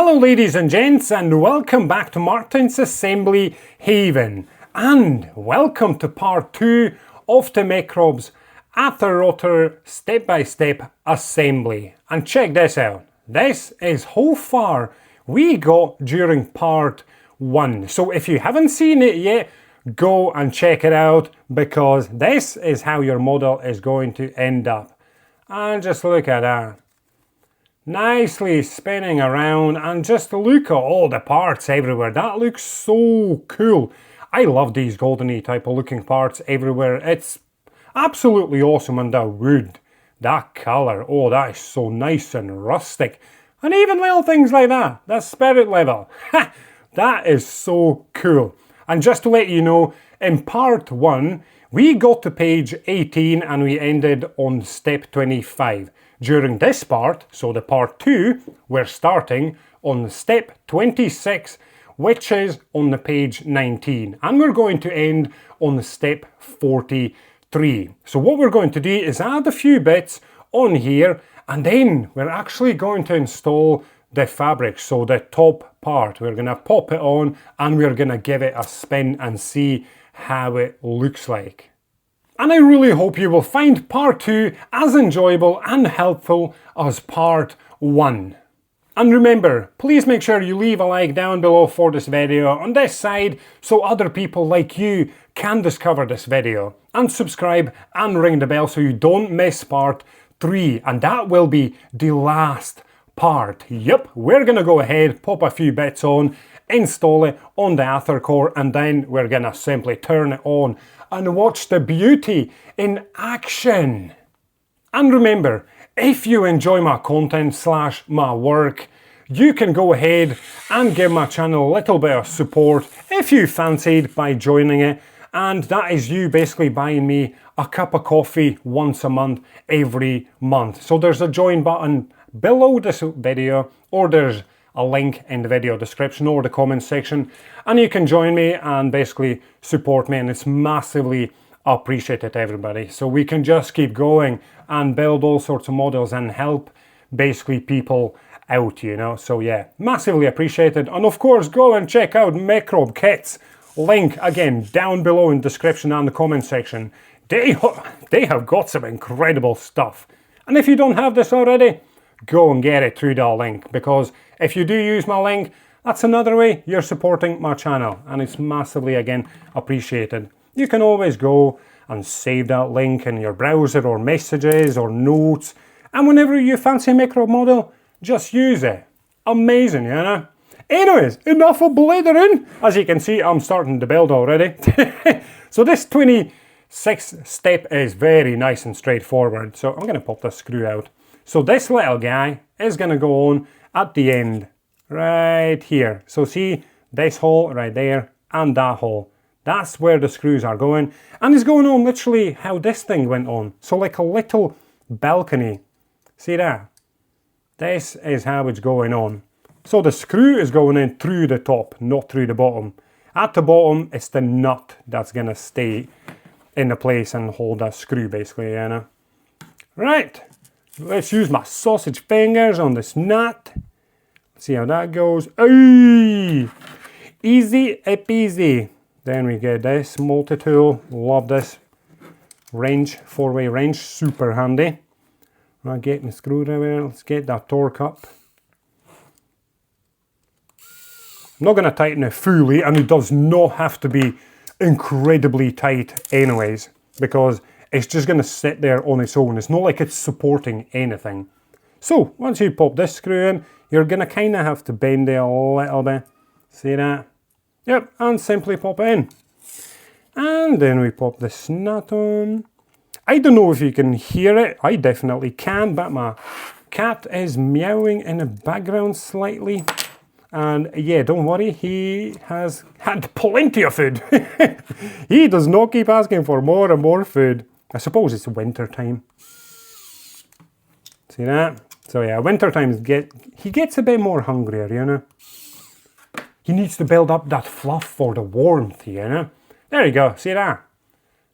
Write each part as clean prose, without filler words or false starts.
Hello ladies and gents, and welcome back to Martin's Assembly Haven, and welcome to part 2 of the Mecrob's Aetherrotor step-by-step assembly. And check this out, this is how far we got during part 1. So if you haven't seen it yet, go and check it out, because this is how your model is going to end up. And just look at that. Nicely spinning around, and just look at all the parts everywhere. That looks so cool. I love these goldeny type of looking parts everywhere. It's absolutely awesome. And the wood, that colour, oh, that is so nice and rustic. And even little things like that, that spirit level. That is so cool. And just to let you know, in part 1 we got to page 18 and we ended on step 25. During this part, so the part 2, we're starting on step 26, which is on the page 19, and we're going to end on the step 43. So what we're going to do is add a few bits on here, and then we're actually going to install the fabric, so the top part. We're going to pop it on and we're going to give it a spin and see how it looks like. And I really hope you will find part 2 as enjoyable and helpful as part 1. And remember, please make sure you leave a like down below for this video on this side, so other people like you can discover this video. And subscribe and ring the bell so you don't miss part 3. And that will be the last part. Yep, we're going to go ahead, pop a few bits on, install it on the Aethercore, and then we're going to simply turn it on and watch the beauty in action. And remember, if you enjoy my content / my work, you can go ahead and give my channel a little bit of support if you fancied by joining it, and that is you basically buying me a cup of coffee once a month every month. So there's a join button below this video, or there's a link in the video description or the comment section, and you can join me and basically support me, and it's massively appreciated, everybody. So we can just keep going and build all sorts of models and help basically people out, you know. So yeah, massively appreciated. And of course, go and check out Mecrob kits, link again down below in the description and the comment section. They have got some incredible stuff, and if you don't have this already, go and get it through that link, because if you do use my link, that's another way you're supporting my channel, and it's massively again appreciated. You can always go and save that link in your browser or messages or notes, and whenever you fancy a Mecrob model, just use it. Amazing, you know. Anyways, enough of blithering. As you can see, I'm starting to build already. So this 26th step is very nice and straightforward. So I'm going to pop this screw out. So this little guy is going to go on at the end, right here. So see this hole right there and that hole. That's where the screws are going. And it's going on literally how this thing went on. So like a little balcony. See that? This is how it's going on. So the screw is going in through the top, not through the bottom. At the bottom, it's the nut that's going to stay in the place and hold that screw basically, you know. Right. Let's use my sausage fingers on this nut. See how that goes. Ay! Easy peasy. Then we get this multi-tool. Love this wrench, 4-way wrench, super handy. Right, get my screwdriver. Let's get that torque up. I'm not going to tighten it fully, and it does not have to be incredibly tight anyways, because it's just going to sit there on its own. It's not like it's supporting anything. So once you pop this screw in, you're going to kind of have to bend it a little bit. See that? Yep, and simply pop it in. And then we pop this nut on. I don't know if you can hear it. I definitely can, but my cat is meowing in the background slightly. And yeah, don't worry, he has had plenty of food. He does not keep asking for more and more food. I suppose it's winter time. See that? So yeah, winter time he gets a bit more hungrier, you know. He needs to build up that fluff for the warmth, you know. There you go, see that?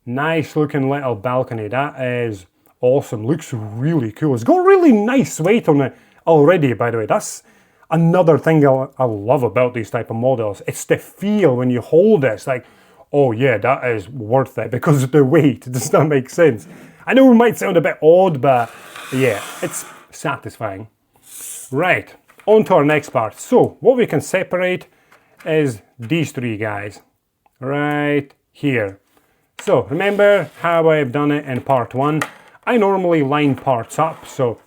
Nice looking little balcony. That is awesome. Looks really cool. It's got really nice weight on it already, by the way. That's another thing I love about these type of models, it's the feel when you hold it. It's like, oh yeah, that is worth it because of the weight. Does that make sense? I know it might sound a bit odd, but yeah, it's satisfying. Right, on to our next part. So what we can separate is these three guys right here. So remember how I've done it in part one? I normally line parts up, so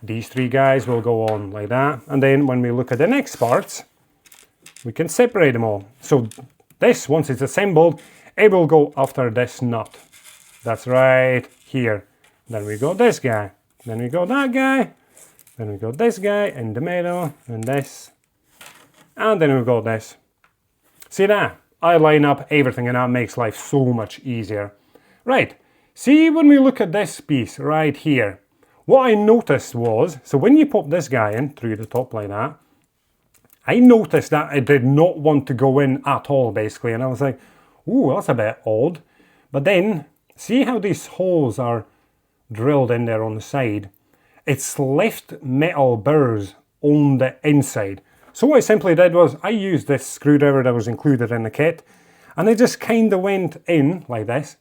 these three guys will go on like that, and then when we look at the next parts, we can separate them all. So this, once it's assembled, it will go after this nut. That's right here. Then we got this guy, then we got that guy, then we got this guy in the middle, and this, and then we got this. See that? I line up everything and that makes life so much easier. Right, see when we look at this piece right here, what I noticed was, so when you pop this guy in through the top like that, I noticed that it did not want to go in at all basically, and I was like, ooh, that's a bit odd. But then, see how these holes are drilled in there on the side? It's left metal burrs on the inside. So what I simply did was, I used this screwdriver that was included in the kit, and I just kind of went in like this,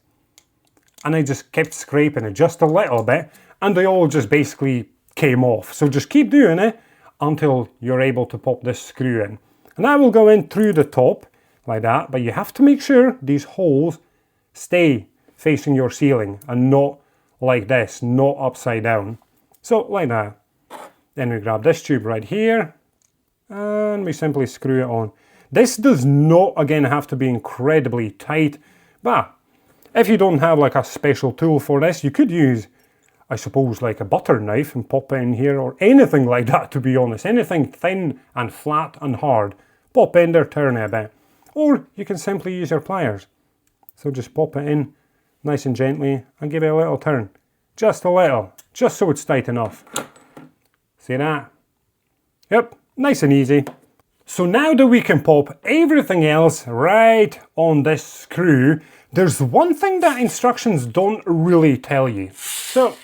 and I just kept scraping it just a little bit, and they all just basically came off. So just keep doing it until you're able to pop this screw in. And that will go in through the top like that, but you have to make sure these holes stay facing your ceiling and not like this, not upside down. So like that. Then we grab this tube right here, and we simply screw it on. This does not, again, have to be incredibly tight, but if you don't have like a special tool for this, you could use, I suppose, like a butter knife and pop it in here, or anything like that, to be honest. Anything thin and flat and hard, pop in there, turn it a bit. Or you can simply use your pliers. So just pop it in nice and gently and give it a little turn. Just a little, just so it's tight enough. See that? Yep. Nice and easy. So now that we can pop everything else right on this screw, there's one thing that instructions don't really tell you. So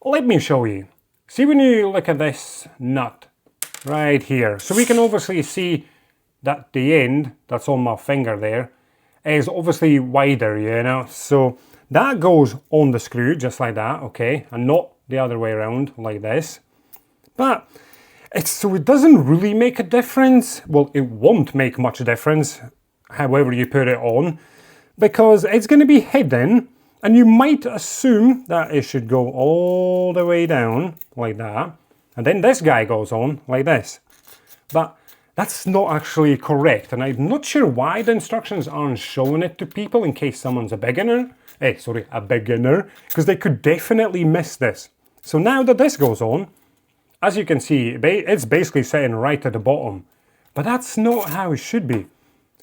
let me show you. See when you look at this nut right here. So we can obviously see that the end that's on my finger there is obviously wider, you know. So that goes on the screw just like that, okay, and not the other way around like this. But so it doesn't really make a difference. Well, it won't make much difference however you put it on, because it's going to be hidden, and you might assume that it should go all the way down like that, and then this guy goes on like this. But that's not actually correct, and I'm not sure why the instructions aren't showing it to people in case someone's a beginner, because they could definitely miss this. So now that this goes on, as you can see, it's basically sitting right at the bottom, but that's not how it should be.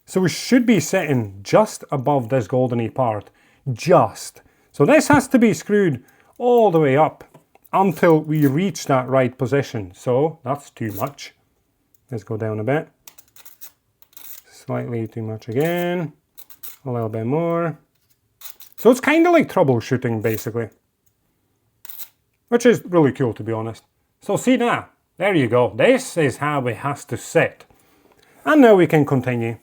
So it should be sitting just above this goldeny part, just. So this has to be screwed all the way up until we reach that right position. So that's too much. Let's go down a bit. Slightly too much again. A little bit more. So it's kind of like troubleshooting basically, which is really cool to be honest. So see now, there you go. This is how it has to sit. And now we can continue.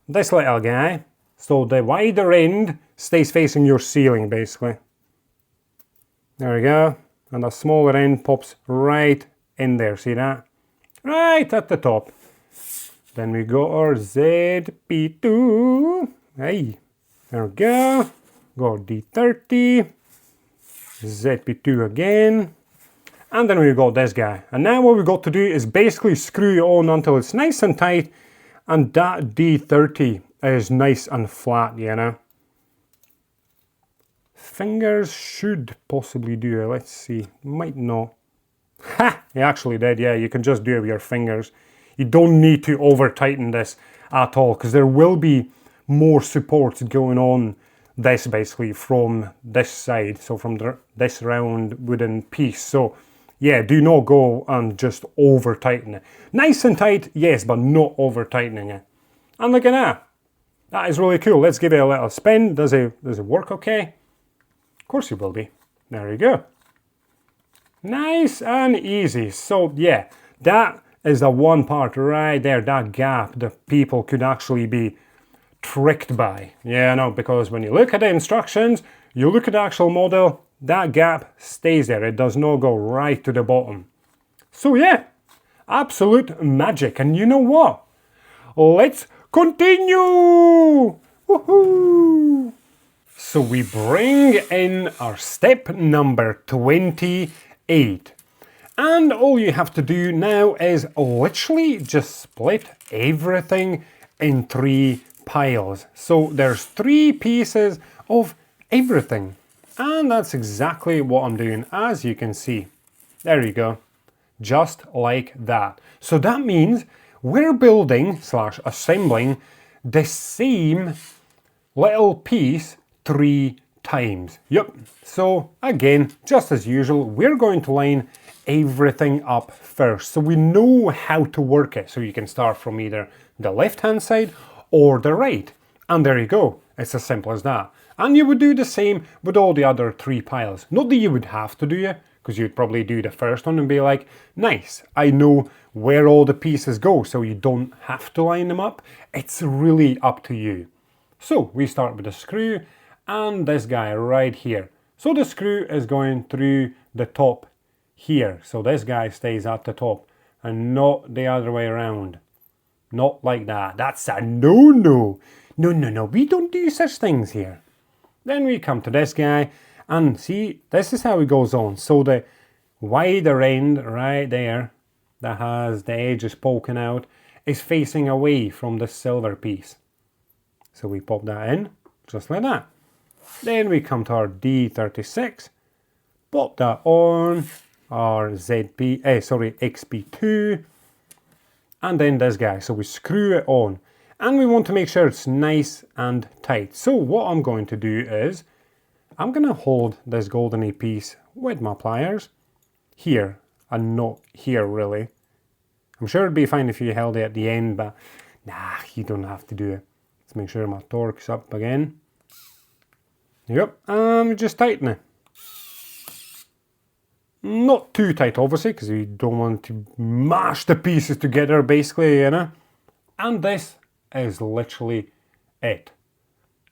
This little guy, so the wider end stays facing your ceiling basically. There we go. And the smaller end pops right in there, see that? Right at the top. Then we got our ZP2. Hey, there we go. Got D30. ZP2 again. And then we've got this guy. And now what we've got to do is basically screw it on until it's nice and tight, and that D30 is nice and flat, you know. Fingers should possibly do it. Let's see. Might not. Ha! It actually did, yeah. You can just do it with your fingers. You don't need to over tighten this at all, because there will be more support going on this basically from this side. So from this round wooden piece. So yeah, do not go and just over tighten it. Nice and tight, yes, but not over tightening it. And look at that. That is really cool. Let's give it a little spin. Does it work okay? Of course it will be. There you go. Nice and easy. So yeah, that is the one part right there, that gap that people could actually be tricked by. Yeah, no, because when you look at the instructions, you look at the actual model, that gap stays there. It does not go right to the bottom. So yeah, absolute magic. And you know what? Let's continue! Woohoo! So we bring in our step number 28. And all you have to do now is literally just split everything in 3 piles. So there's 3 pieces of everything. And that's exactly what I'm doing, as you can see. There you go. Just like that. So that means we're building / assembling the same little piece 3 times. Yep. So again, just as usual, we're going to line everything up first, so we know how to work it. So you can start from either the left hand side or the right, and there you go. It's as simple as that. And you would do the same with all the other 3 piles. Not that you would have to do it, because you'd probably do the first one and be like, nice, I know where all the pieces go, so you don't have to line them up. It's really up to you. So we start with the screw and this guy right here. So the screw is going through the top here. So this guy stays at the top and not the other way around. Not like that. That's a no-no. No. We don't do such things here. Then we come to this guy and see, this is how it goes on. So the wider end right there that has the edges poking out is facing away from the silver piece. So we pop that in just like that. Then we come to our D36, pop that on, our XP2, and then this guy. So we screw it on, and we want to make sure it's nice and tight. So what I'm going to do is, I'm going to hold this golden piece with my pliers here, and not here really. I'm sure it'd be fine if you held it at the end, but nah, you don't have to do it. Let's make sure my torque's up again. Yep, and we just tighten it. Not too tight, obviously, because you don't want to mash the pieces together, basically, you know. And this is literally it.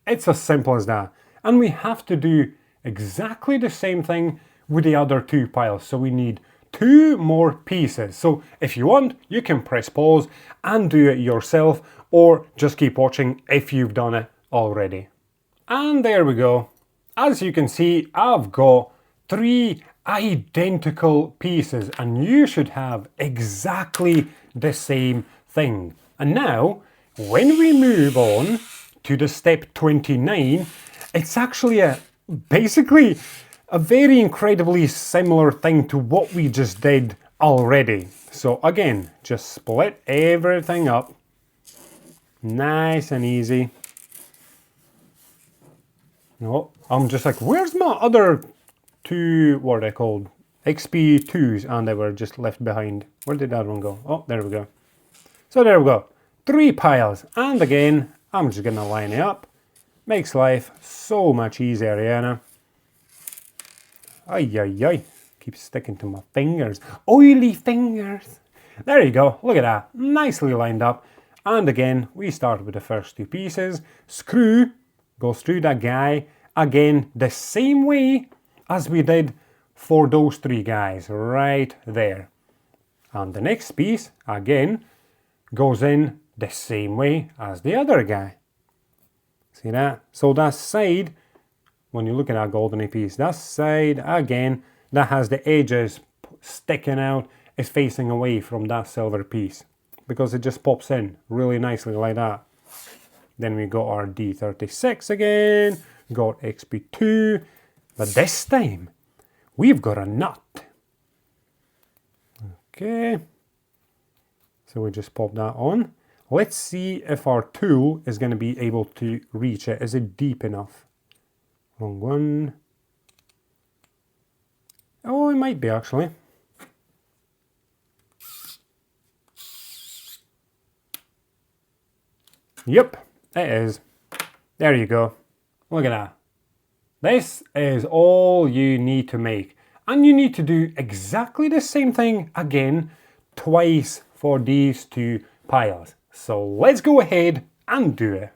It's as simple as that. And we have to do exactly the same thing with the other 2 piles. So we need 2 more pieces. So if you want, you can press pause and do it yourself, or just keep watching if you've done it already. And there we go. As you can see, I've got 3 identical pieces, and you should have exactly the same thing. And now, when we move on to the step 29, it's actually basically a very incredibly similar thing to what we just did already. So again, just split everything up. Nice and easy. Oh, I'm just like, where's my other 2, what are they called? XP2s, and they were just left behind. Where did that one go? Oh, there we go. So there we go. 3 piles. And again, I'm just going to line it up. Makes life so much easier, you know. Ay. Keeps sticking to my fingers. Oily fingers. There you go. Look at that. Nicely lined up. And again, we start with the first 2 pieces. Screw goes through that guy. Again, the same way as we did for those 3 guys. Right there. And the next piece, again, goes in the same way as the other guy. See that? So that side, when you look at that golden piece, that side, again, that has the edges sticking out, is facing away from that silver piece, because it just pops in really nicely like that. Then we got our D36 again, got XP2, but this time, we've got a nut. Okay, so we just pop that on. Let's see if our tool is going to be able to reach it. Is it deep enough? Wrong one. Oh, it might be actually. Yep, it is. There you go. Look at that. This is all you need to make. And you need to do exactly the same thing again twice for these two piles. So let's go ahead and do it.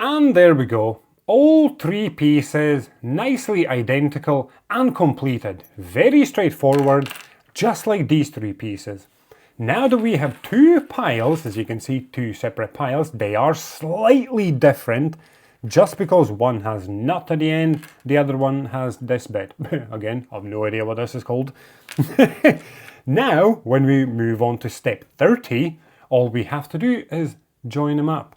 And there we go. All three pieces nicely identical and completed. Very straightforward, just like these three pieces. Now that we have two piles, as you can see, two separate piles, they are slightly different. Just because one has nut at the end, the other one has this bit. Again, I have no idea what this is called. Now, when we move on to step 30, all we have to do is join them up.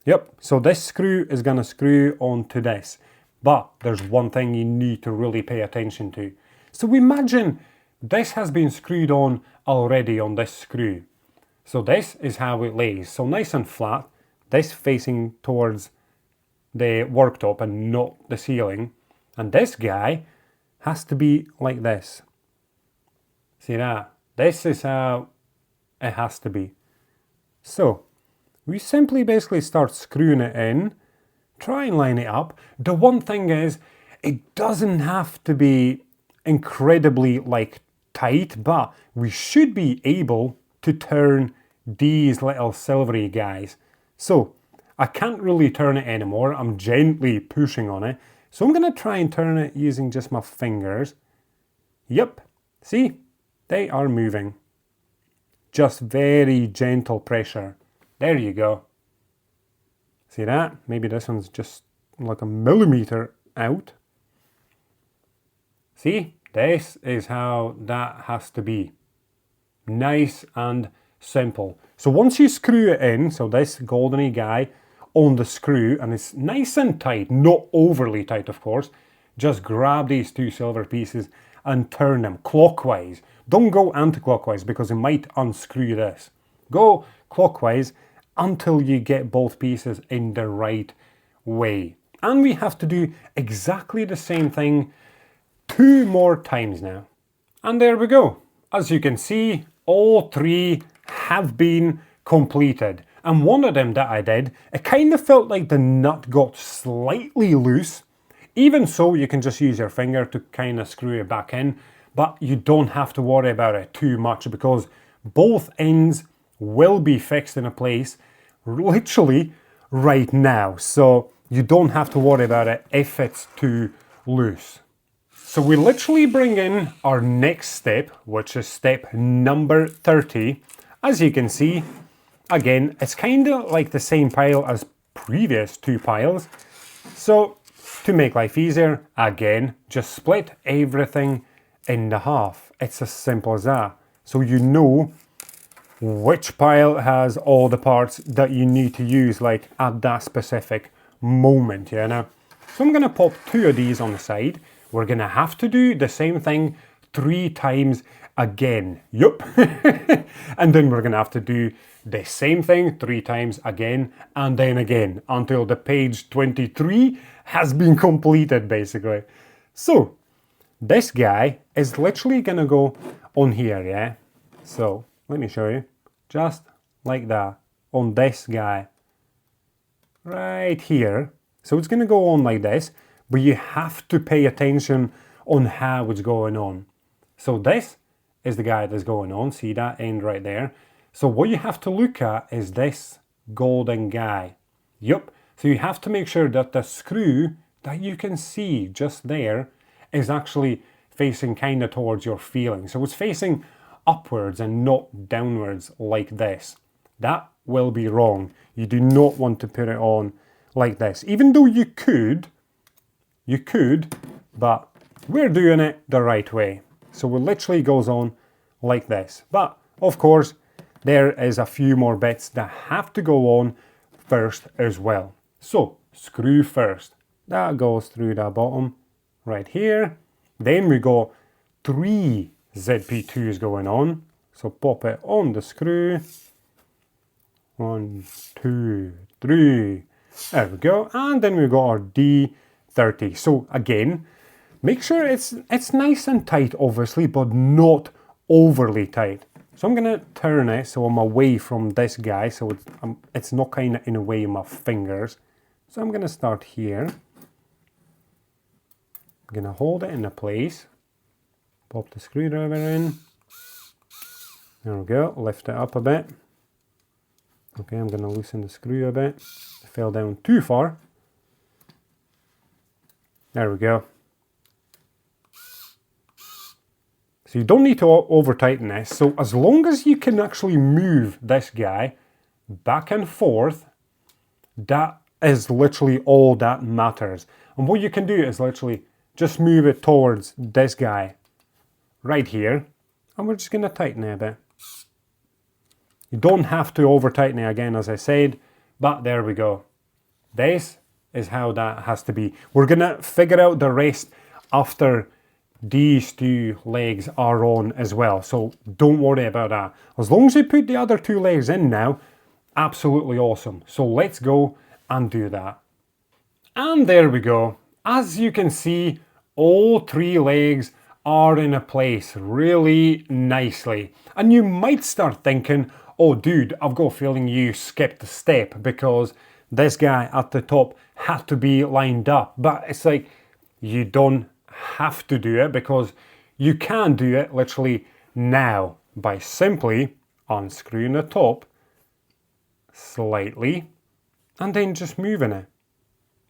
Yep, so this screw is going to screw onto this. But there's one thing you need to really pay attention to. So imagine this has been screwed on already on this screw. So this is how it lays. So nice and flat, this facing towards the worktop and not the ceiling. And this guy has to be like this. See that? This is how it has to be. So we simply basically start screwing it in, try and line it up. The one thing is, it doesn't have to be incredibly tight, but we should be able to turn these little silvery guys. So I can't really turn it anymore. I'm gently pushing on it. So I'm going to try and turn it using just my fingers. Yep, see, they are moving. Just very gentle pressure. There you go. See that? Maybe this one's just like a millimeter out. See? This is how that has to be. Nice and simple. So once you screw it in, so this goldeny guy on the screw, and it's nice and tight, not overly tight of course, just grab these two silver pieces and turn them clockwise. Don't go anti-clockwise because it might unscrew this. Go clockwise until you get both pieces in the right way. And we have to do exactly the same thing 2 more times now. And there we go. As you can see, all 3 have been completed. And one of them that I did, it kind of felt like the nut got slightly loose. Even so, you can just use your finger to kind of screw it back in, but you don't have to worry about it too much because both ends will be fixed in a place literally right now. So you don't have to worry about it if it's too loose. So we literally bring in our next step, which is step number 30. As you can see, again, it's kind of like the same pile as previous 2 piles. So to make life easier, again, just split everything in half. It's as simple as that. So you know which pile has all the parts that you need to use at that specific moment, you know. So I'm going to pop 2 of these on the side. We're going to have to do the same thing 3 times again. Yup. And then we're going to have to do the same thing 3 times again and then again until the page 23 has been completed basically. So this guy is literally going to go on here, yeah? So let me show you. Just like that on this guy. Right here. So it's going to go on like this, but you have to pay attention on how it's going on. So this is the guy that's going on. See that end right there? So what you have to look at is this golden guy. Yup. So you have to make sure that the screw that you can see just there is actually facing kind of towards your feeling. So it's facing upwards and not downwards like this. That will be wrong. You do not want to put it on like this. Even though you could, but we're doing it the right way. So it literally goes on like this. But of course, there is a few more bits that have to go on first as well. So screw first. That goes through the bottom right here. Then we got 3 ZP2s going on. So pop it on the screw. 1, 2, 3. There we go. And then we got our D30. So again, make sure it's nice and tight, obviously, but not overly tight. So I'm going to turn it so I'm away from this guy, so it's not kind of in the way of my fingers. So I'm going to start here. I'm going to hold it in place. Pop the screwdriver in. There we go, lift it up a bit. Okay, I'm going to loosen the screw a bit. It fell down too far. There we go. So you don't need to over tighten this. So as long as you can actually move this guy back and forth, that is literally all that matters. And what you can do is literally just move it towards this guy right here. And we're just going to tighten it a bit. You don't have to over tighten it again, as I said, but there we go. This is how that has to be. We're going to figure out the rest after these two legs are on as well, so don't worry about that. As long as you put the other two legs in now, absolutely awesome. So let's go and do that. And there we go. As you can see, all three legs are in a place really nicely. And you might start thinking, oh dude, I've got a feeling you skipped a step because this guy at the top had to be lined up. But it's like, you don't have to do it, because you can do it literally now by simply unscrewing the top slightly and then just moving it.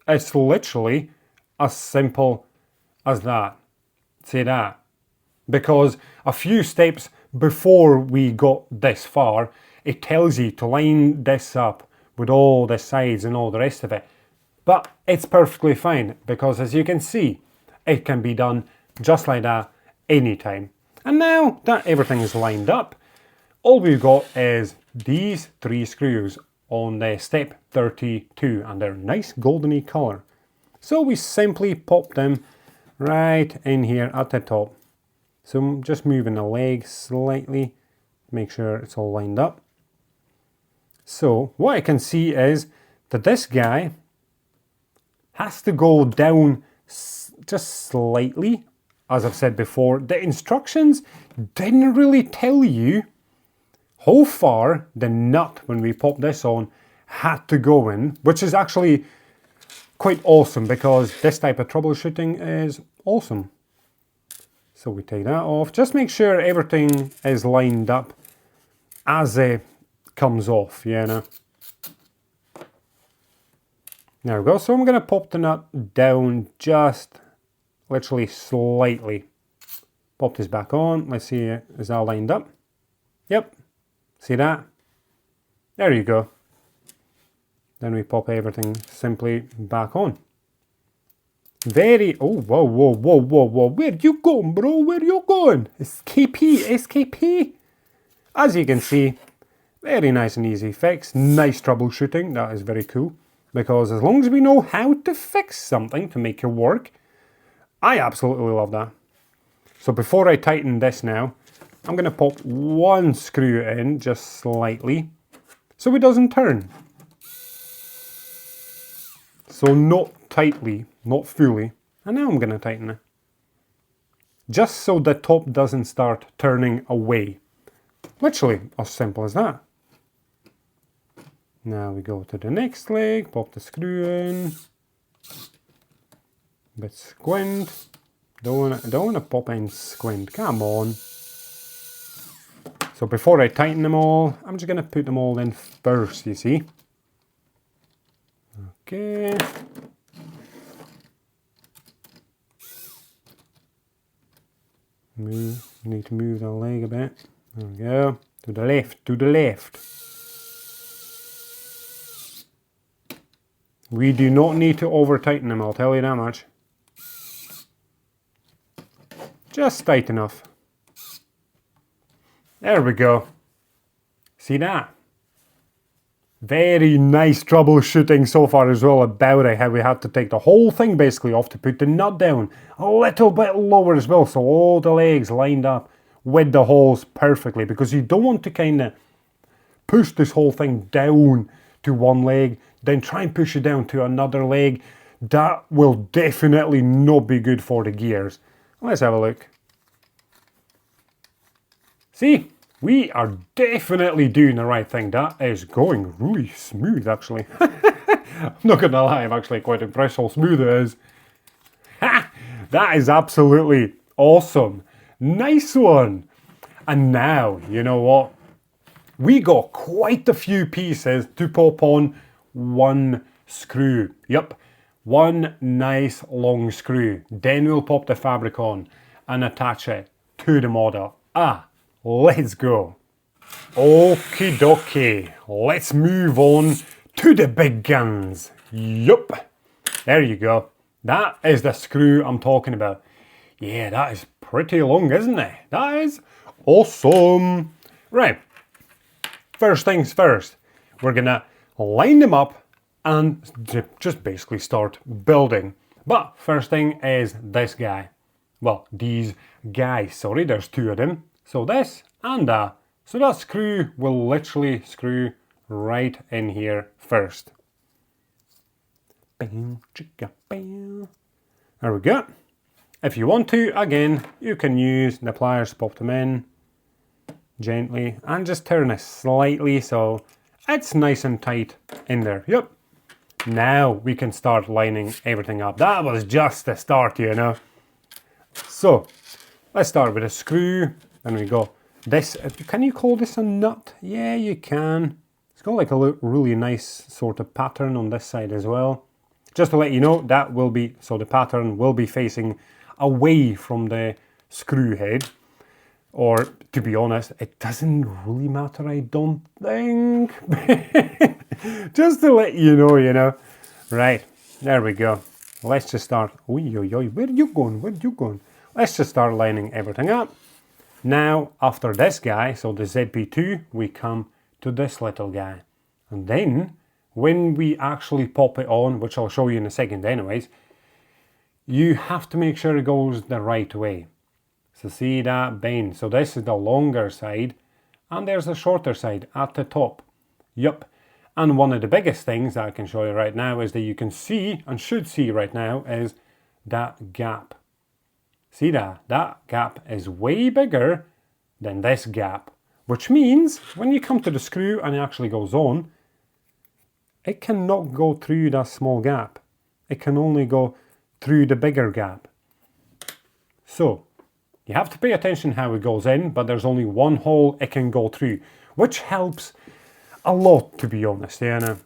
It's literally as simple as that. Say that. Because a few steps before we got this far, it tells you to line this up with all the sides and all the rest of it. But it's perfectly fine, because as you can see, it can be done just like that anytime. And now that everything is lined up, all we've got is these three screws on the step 32, and they're nice goldeny colour. So we simply pop them right in here at the top. So I'm just moving the leg slightly, make sure it's all lined up. So what I can see is that this guy has to go down just slightly. As I've said before, the instructions didn't really tell you how far the nut, when we pop this on, had to go in, which is actually quite awesome, because this type of troubleshooting is awesome. So we take that off. Just make sure everything is lined up as it comes off, you know. There we go. So I'm going to pop the nut down just literally slightly. Pop this back on. Let's see, is that lined up? Yep. See that? There you go. Then we pop everything simply back on. Oh, whoa, whoa, whoa, whoa, whoa. Where you going, bro? Where you going? SKP, SKP. As you can see, very nice and easy fix. Nice troubleshooting. That is very cool. Because as long as we know how to fix something to make it work, I absolutely love that. So before I tighten this now, I'm going to pop one screw in just slightly so it doesn't turn. So not tightly, not fully. And now I'm going to tighten it. Just so the top doesn't start turning away. Literally as simple as that. Now we go to the next leg, pop the screw in. Bit squint. Don't want to pop in squint, come on. So before I tighten them all, I'm just going to put them all in first, you see. Okay. Need to move the leg a bit. There we go. To the left, to the left. We do not need to over tighten them, I'll tell you that much. Just tight enough. There we go. See that? Very nice troubleshooting so far as well about it, how we had to take the whole thing basically off to put the nut down a little bit lower as well, so all the legs lined up with the holes perfectly, because you don't want to kind of push this whole thing down to one leg, then try and push it down to another leg. That will definitely not be good for the gears. Let's have a look. See? We are definitely doing the right thing. That is going really smooth, actually. I'm not going to lie, I'm actually quite impressed how smooth it is. Ha! That is absolutely awesome. Nice one. And now, you know what? We got quite a few pieces to pop on one screw. Yep, one nice long screw. Then we'll pop the fabric on and attach it to the model. Let's go. Okie dokie, let's move on to the big guns. Yup, there you go. That is the screw I'm talking about. Yeah, that is pretty long, isn't it? That is awesome. Right, first things first, we're gonna line them up and just basically start building. But first thing is this guy. Well, these guys, sorry, there's two of them. So this and that. So that screw will literally screw right in here first. There we go. If you want to, again, you can use the pliers to pop them in gently and just turn it slightly so it's nice and tight in there. Yep. Now we can start lining everything up. That was just the start, you know. So let's start with a screw. Then we go this. Can you call this a nut? Yeah, you can. It's got like a really nice sort of pattern on this side as well. Just to let you know, that will be, so the pattern will be facing away from the screw head. Or, to be honest, it doesn't really matter, I don't think. Just to let you know, you know. Right, there we go. Let's just start. Where are you going? Where are you going? Let's just start lining everything up. Now, after this guy, so the ZP2, we come to this little guy. And then, when we actually pop it on, which I'll show you in a second anyways, you have to make sure it goes the right way. So see that bend? So this is the longer side, and there's the shorter side at the top. Yup. And one of the biggest things that I can show you right now is that you can see, and should see right now, is that gap. See that? That gap is way bigger than this gap. Which means, when you come to the screw and it actually goes on, it cannot go through that small gap. It can only go through the bigger gap. So, you have to pay attention how it goes in, but there's only one hole it can go through, which helps a lot, to be honest, you know.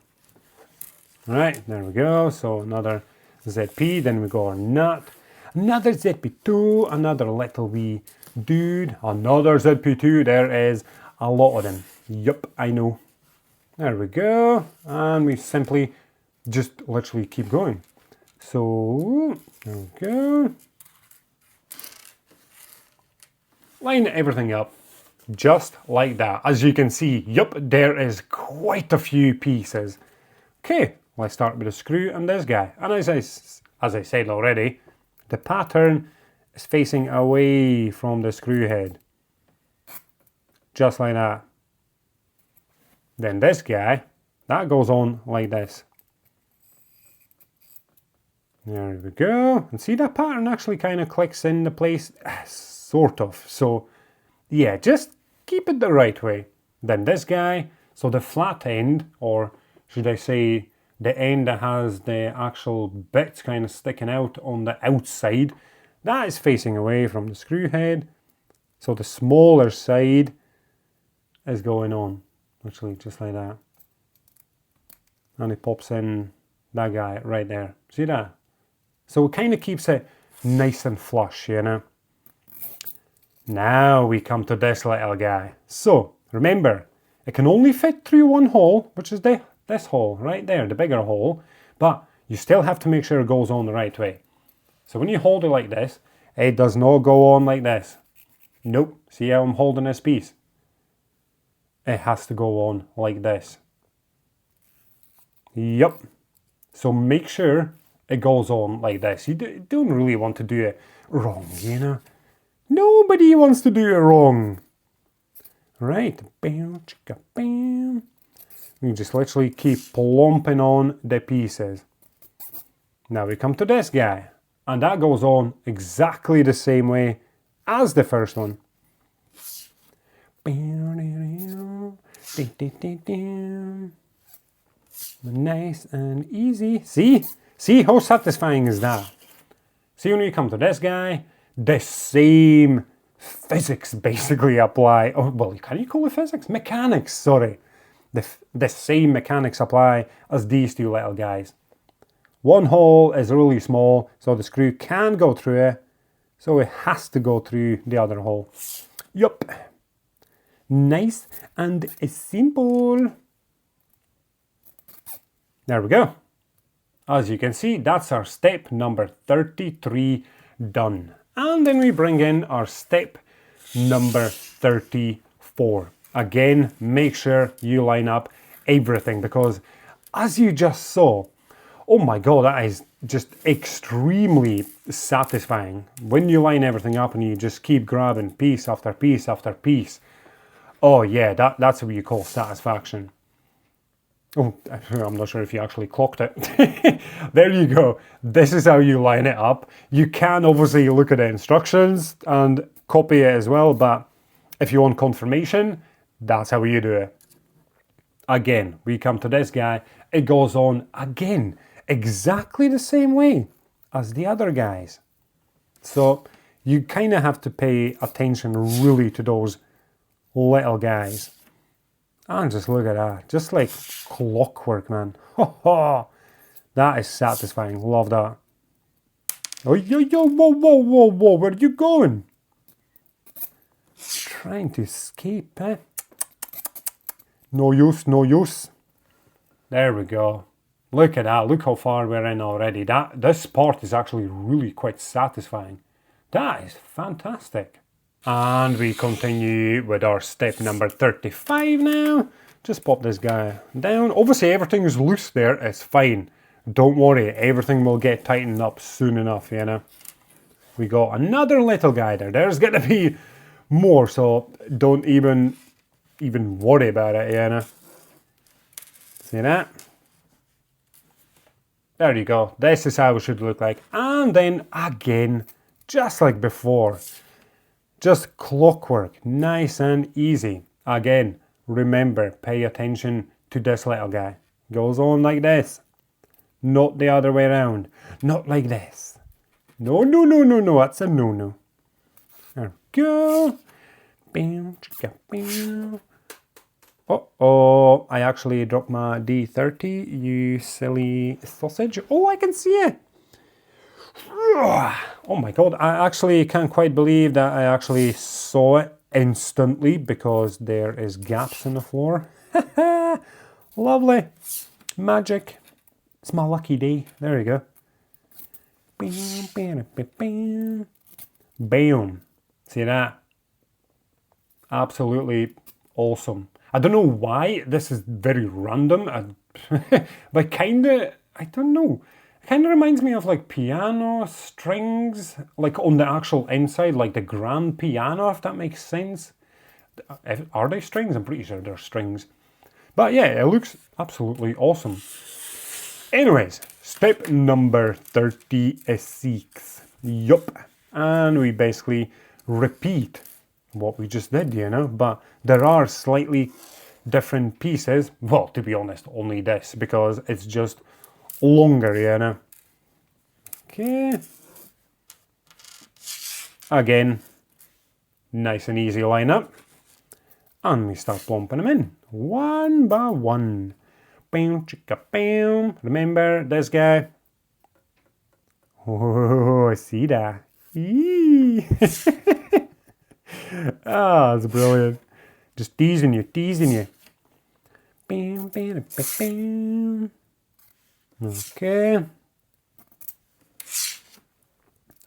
Right, there we go. So another ZP, then we go our nut, another ZP2, another little wee dude, another ZP2. There is a lot of them. Yup, I know. There we go, and we simply just literally keep going. So, there we go. Line everything up, just like that. As you can see, yup, there is quite a few pieces. Okay, let's start with the screw and this guy. And as I said already, the pattern is facing away from the screw head. Just like that. Then this guy, that goes on like this. There we go. And see that pattern actually kind of clicks into place? Sort of. So, yeah, just keep it the right way. Then this guy, so the flat end, or should I say the end that has the actual bits kind of sticking out on the outside, that is facing away from the screw head. So the smaller side is going on. Literally just like that. And it pops in that guy right there. See that? So it kind of keeps it nice and flush, you know. Now we come to this little guy. So remember, it can only fit through one hole, which is this hole right there, the bigger hole. But you still have to make sure it goes on the right way. So when you hold it like this, it does not go on like this. Nope. See how I'm holding this piece? It has to go on like this. Yup. So make sure it goes on like this. You don't really want to do it wrong, you know. Nobody wants to do it wrong. Right. Bam, chicka, bam. You just literally keep plumping on the pieces. Now we come to this guy. And that goes on exactly the same way as the first one. Nice and easy. See how satisfying is that? See when you come to this guy, the same physics basically apply. Oh, well, can you call it physics? Mechanics, sorry. The same mechanics apply as these two little guys. One hole is really small, so the screw can go through it, so it has to go through the other hole. Yup. Nice and simple. There we go. As you can see, that's our step number 33 done. And then we bring in our step number 34. Again, make sure you line up everything, because as you just saw, oh my god, that is just extremely satisfying. When you line everything up and you just keep grabbing piece after piece after piece. Oh yeah, that's what you call satisfaction. Oh, I'm not sure if you actually clocked it. There you go. This is how you line it up. You can obviously look at the instructions and copy it as well, but if you want confirmation, that's how you do it. Again, we come to this guy. It goes on again, exactly the same way as the other guys. So you kind of have to pay attention really to those little guys. And just look at that, just like clockwork, man. That is satisfying, love that. Oh, yo, whoa, where are you going? Trying to escape, eh? No use, no use. There we go. Look at that, look how far we're in already. This part is actually really quite satisfying. That is fantastic. And we continue with our step number 35 now. Just pop this guy down. Obviously everything is loose there, it's fine. Don't worry, everything will get tightened up soon enough, you know. We got another little guy there. There's gonna be more, so don't even worry about it, you know. See that? There you go. This is how it should look like. And then again, just like before. Just clockwork, nice and easy. Again, remember, pay attention to this little guy. Goes on like this. Not the other way around. Not like this. No, that's a no. There we go. Bam, chicka, bam. Uh-oh, I actually dropped my D30, you silly sausage. Oh, I can see it. Oh my god, I actually can't quite believe that I actually saw it instantly, because there is gaps in the floor. Lovely. Magic. It's my lucky day. There you go. Bam. See that? Absolutely awesome. I don't know why this is very random, but kinda, I don't know. Kind of reminds me of like piano strings, like on the actual inside, like the grand piano, if that makes sense. Are they strings? I'm pretty sure they're strings. But yeah, it looks absolutely awesome. Anyways, step number 36. Yup. And we basically repeat what we just did, you know, but there are slightly different pieces. Well, to be honest, only this, because it's just longer, you know. Okay. Again, nice and easy lineup. And we start plumping them in, one by one. Bam, chicka, bam. Remember this guy? Oh, I see that. Ah, that's brilliant. Just teasing you. Bam, bam, bam, bam. Okay.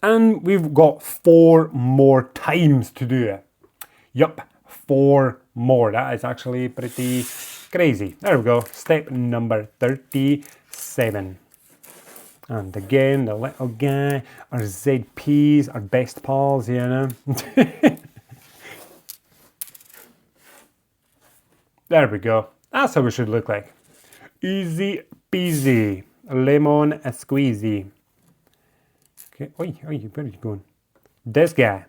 And we've got 4 more times to do it. Yup, 4 more. That is actually pretty crazy. There we go. Step number 37. And again, the little guy, our ZPs, our best pals, you know. There we go. That's how it should look like. Easy peasy. Lemon squeezy. Okay. Oi, where are you going? This guy.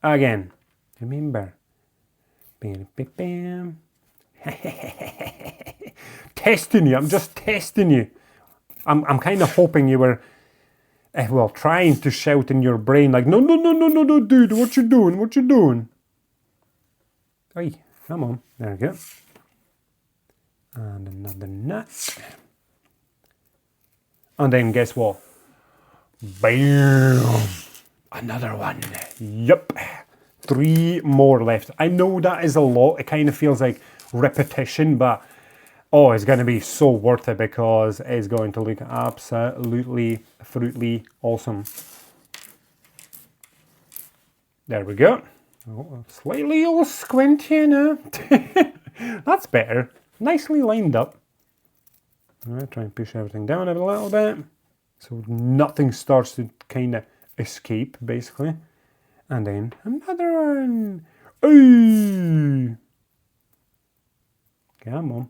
Again. Remember. Bam, bam, bam. Testing you. I'm just testing you. I'm kind of hoping you were well, trying to shout in your brain like, no, no, no, no, no, no, dude, what you doing? What you doing? Hey, come on. There we go. And another nut. And then guess what? Bam! Another one. Yup. 3 more left. I know that is a lot. It kind of feels like repetition, but oh, it's going to be so worth it because it's going to look absolutely fruitly awesome. There we go. Oh, slightly all squinty now. That's better. Nicely lined up. Alright, try and push everything down a little bit so nothing starts to kind of escape, basically. And then another one. Ooh. Come on.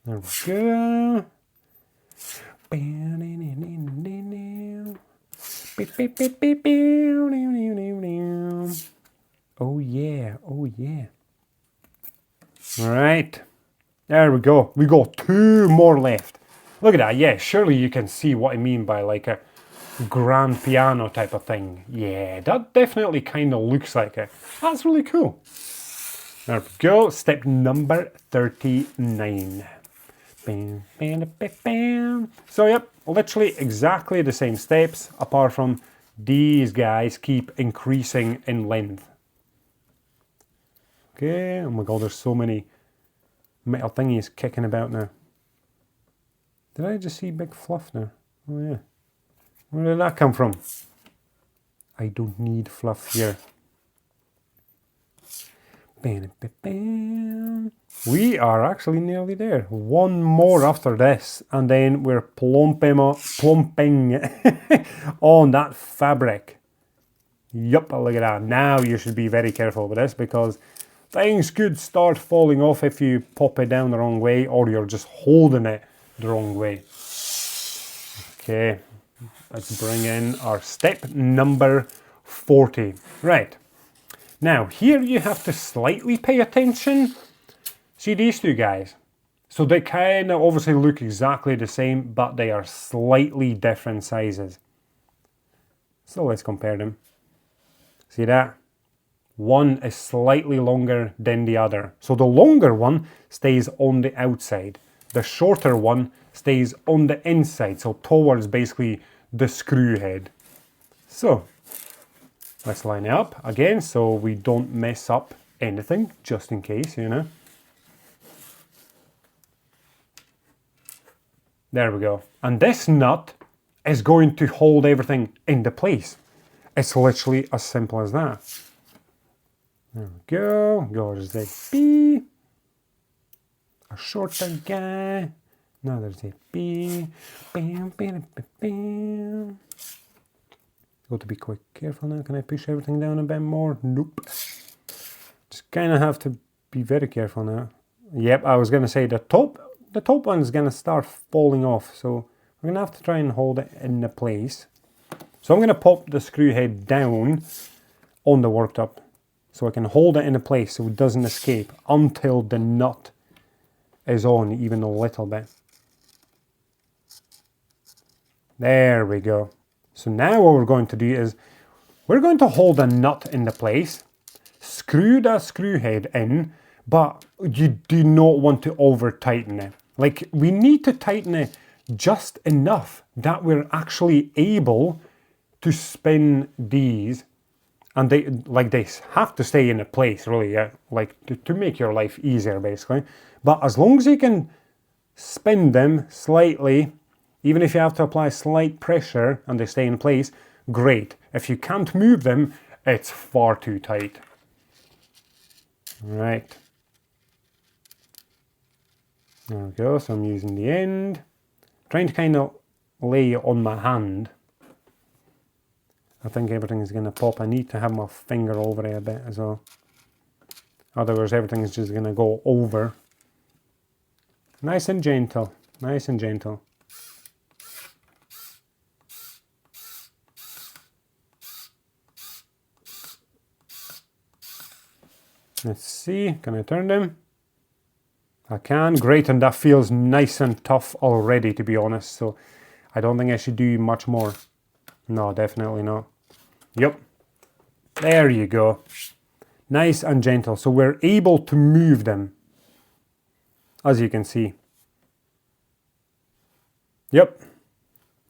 There we go. Oh yeah, oh yeah. Alright. There we go. We got 2 more left. Look at that. Yeah, surely you can see what I mean by like a grand piano type of thing. Yeah, that definitely kind of looks like it. That's really cool. There we go. Step number 39. Bam, bam, bam, bam. So yep, literally exactly the same steps, apart from these guys keep increasing in length. Okay, oh my god, there's so many metal thingies kicking about now. Did I just see big fluff now? Oh yeah. Where did that come from? I don't need fluff here. Bam, bam, bam. We are actually nearly there. 1 more after this, and then we're plumping on that fabric. Yup, look at that. Now you should be very careful with this because things could start falling off if you pop it down the wrong way or you're just holding it the wrong way. Okay, let's bring in our step number 40. Right, now here you have to slightly pay attention. See these 2 guys? So they kind of obviously look exactly the same, but they are slightly different sizes. So let's compare them. See that? One is slightly longer than the other. So the longer one stays on the outside. The shorter one stays on the inside, so towards basically the screw head. So let's line it up again so we don't mess up anything, just in case, you know. There we go. And this nut is going to hold everything into place. It's literally as simple as that. There we go. There's the B. A shorter guy. Now there's a B. Bam, bam, bam, bam. Got to be quite careful now. Can I push everything down a bit more? Nope. Just kind of have to be very careful now. Yep, I was going to say the top one's going to start falling off. So we're going to have to try and hold it in the place. So I'm going to pop the screw head down on the worktop so I can hold it in place so it doesn't escape until the nut is on even a little bit. There we go. So now what we're going to do is we're going to hold a nut in the place, screw that screw head in, but you do not want to over tighten it. Like, we need to tighten it just enough that we're actually able to spin these, and they have to stay in a place, really, yeah, like to make your life easier, basically. But as long as you can spin them slightly, even if you have to apply slight pressure and they stay in place, great. If you can't move them, it's far too tight. Right. There we go. So I'm using the end, trying to kind of lay it on my hand. I think everything is going to pop. I need to have my finger over it a bit as well. Otherwise everything is just going to go over. Nice and gentle. Nice and gentle. Let's see, can I turn them? I can, great, and that feels nice and tough already, to be honest, so I don't think I should do much more. No, definitely not. Yep. There you go. Nice and gentle. So we're able to move them, as you can see. Yep.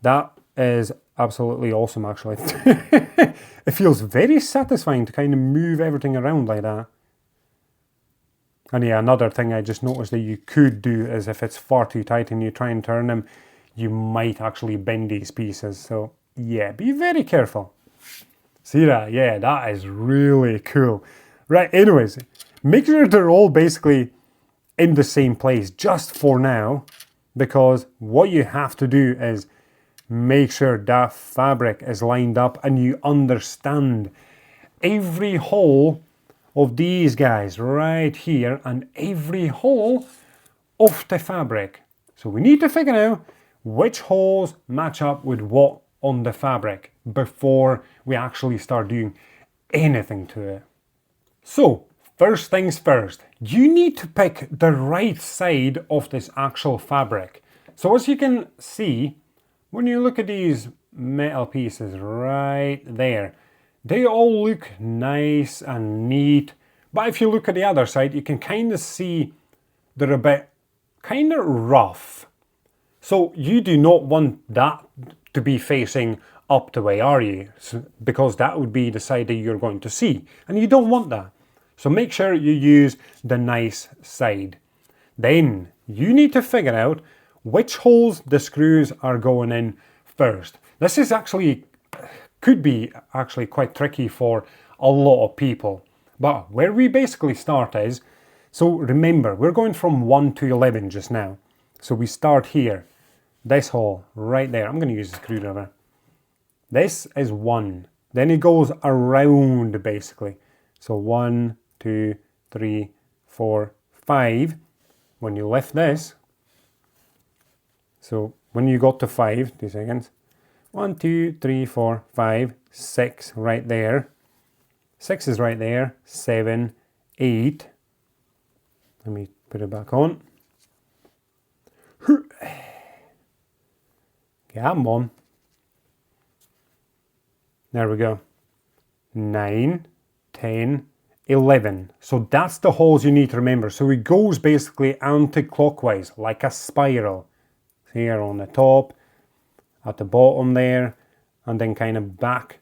That is absolutely awesome, actually. It feels very satisfying to kind of move everything around like that. And yeah, another thing I just noticed that you could do is if it's far too tight and you try and turn them, you might actually bend these pieces. So yeah, be very careful. See that? Yeah, that is really cool. Right, anyways, make sure they're all basically in the same place just for now, because what you have to do is make sure that fabric is lined up and you understand every hole of these guys right here and every hole of the fabric. So we need to figure out which holes match up with what on the fabric before we actually start doing anything to it. So first things first, you need to pick the right side of this actual fabric. So as you can see, when you look at these metal pieces right there, they all look nice and neat. But if you look at the other side, you can kind of see they're a bit kind of rough. So you do not want that to be facing up the way, are you? Because that would be the side that you're going to see. And you don't want that. So make sure you use the nice side. Then you need to figure out which holes the screws are going in first. This is actually, could be actually quite tricky for a lot of people. But where we basically start is, so remember, we're going from 1 to 11 just now. So we start here, this hole right there. I'm going to use a screwdriver. This is 1. Then it goes around basically. So 1, 2, 3, 4, 5. When you lift this, so when you got to 5, 2 seconds. 1, 2, 3, 4, 5, 6 right there. 6 is right there. 7, 8. Let me put it back on. Come on. There we go. 9, 10, 11. So that's the holes you need to remember. So it goes basically anti-clockwise, like a spiral. Here on the top, at the bottom there, and then kind of back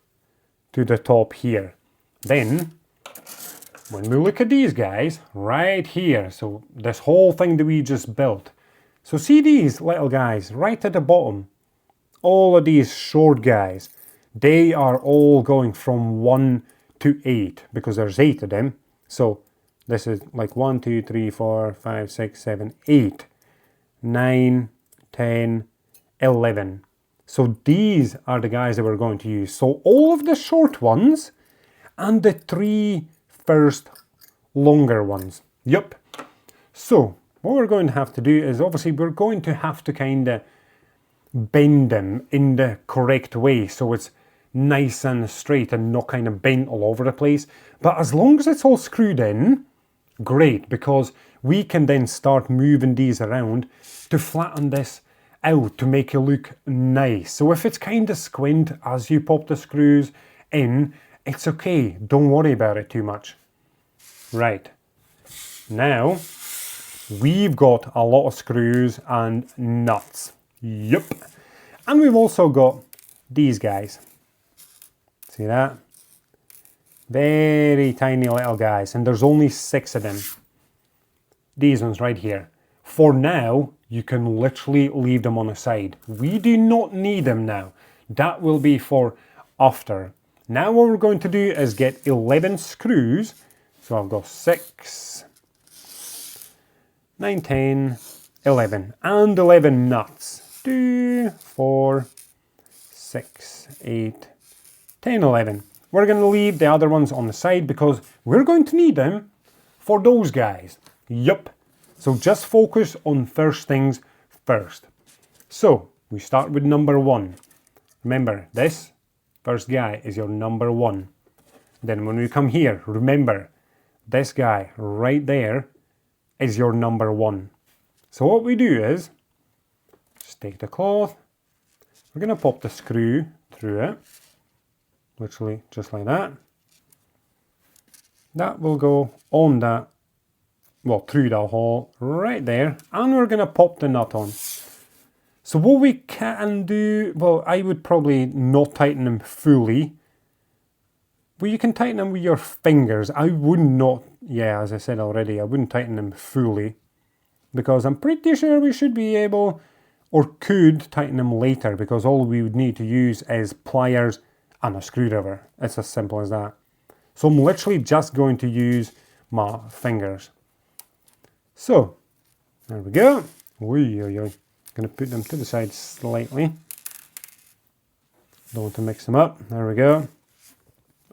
to the top here. Then, when we look at these guys, right here, so this whole thing that we just built. So see these little guys right at the bottom, all of these short guys, they are all going from 1 to 8, because there's 8 of them. So this is like 1, 2, 3, 4, 5, 6, 7, 8, 9, 10, 11. So these are the guys that we're going to use. So all of the short ones and the 3 first longer ones. Yep. So what we're going to have to do is obviously we're going to have to kind of bend them in the correct way so it's nice and straight and not kind of bent all over the place. But as long as it's all screwed in, great, because we can then start moving these around to flatten this out to make it look nice. So if it's kind of squint as you pop the screws in, it's okay. Don't worry about it too much. Right. Now, we've got a lot of screws and nuts. Yep. And we've also got these guys. See that? Very tiny little guys. And there's only 6 of them. These ones right here. For now, you can literally leave them on the side. We do not need them now. That will be for after. Now what we're going to do is get 11 screws. So I've got 6, 9, 10, 11. And 11 nuts. 2, 4, 6, 8, 10, 11. We're going to leave the other ones on the side because we're going to need them for those guys. Yup. So just focus on first things first. So we start with number 1. Remember, this first guy is your number 1. Then when we come here, remember, this guy right there is your number 1. So what we do is, just take the cloth we're going to pop the screw through it, literally just like that. That will go on that, well, through that hole right there, and we're going to pop the nut on. So what we can do, well, I would probably not tighten them fully. Well, you can tighten them with your fingers. I would not, yeah, as I said already, I wouldn't tighten them fully, because I'm pretty sure we should be able, or could tighten them later, because all we would need to use is pliers and a screwdriver. It's as simple as that. So I'm literally just going to use my fingers. So, there we go. Oy, oy, oy. Going to put them to the side slightly. Don't want to mix them up. There we go.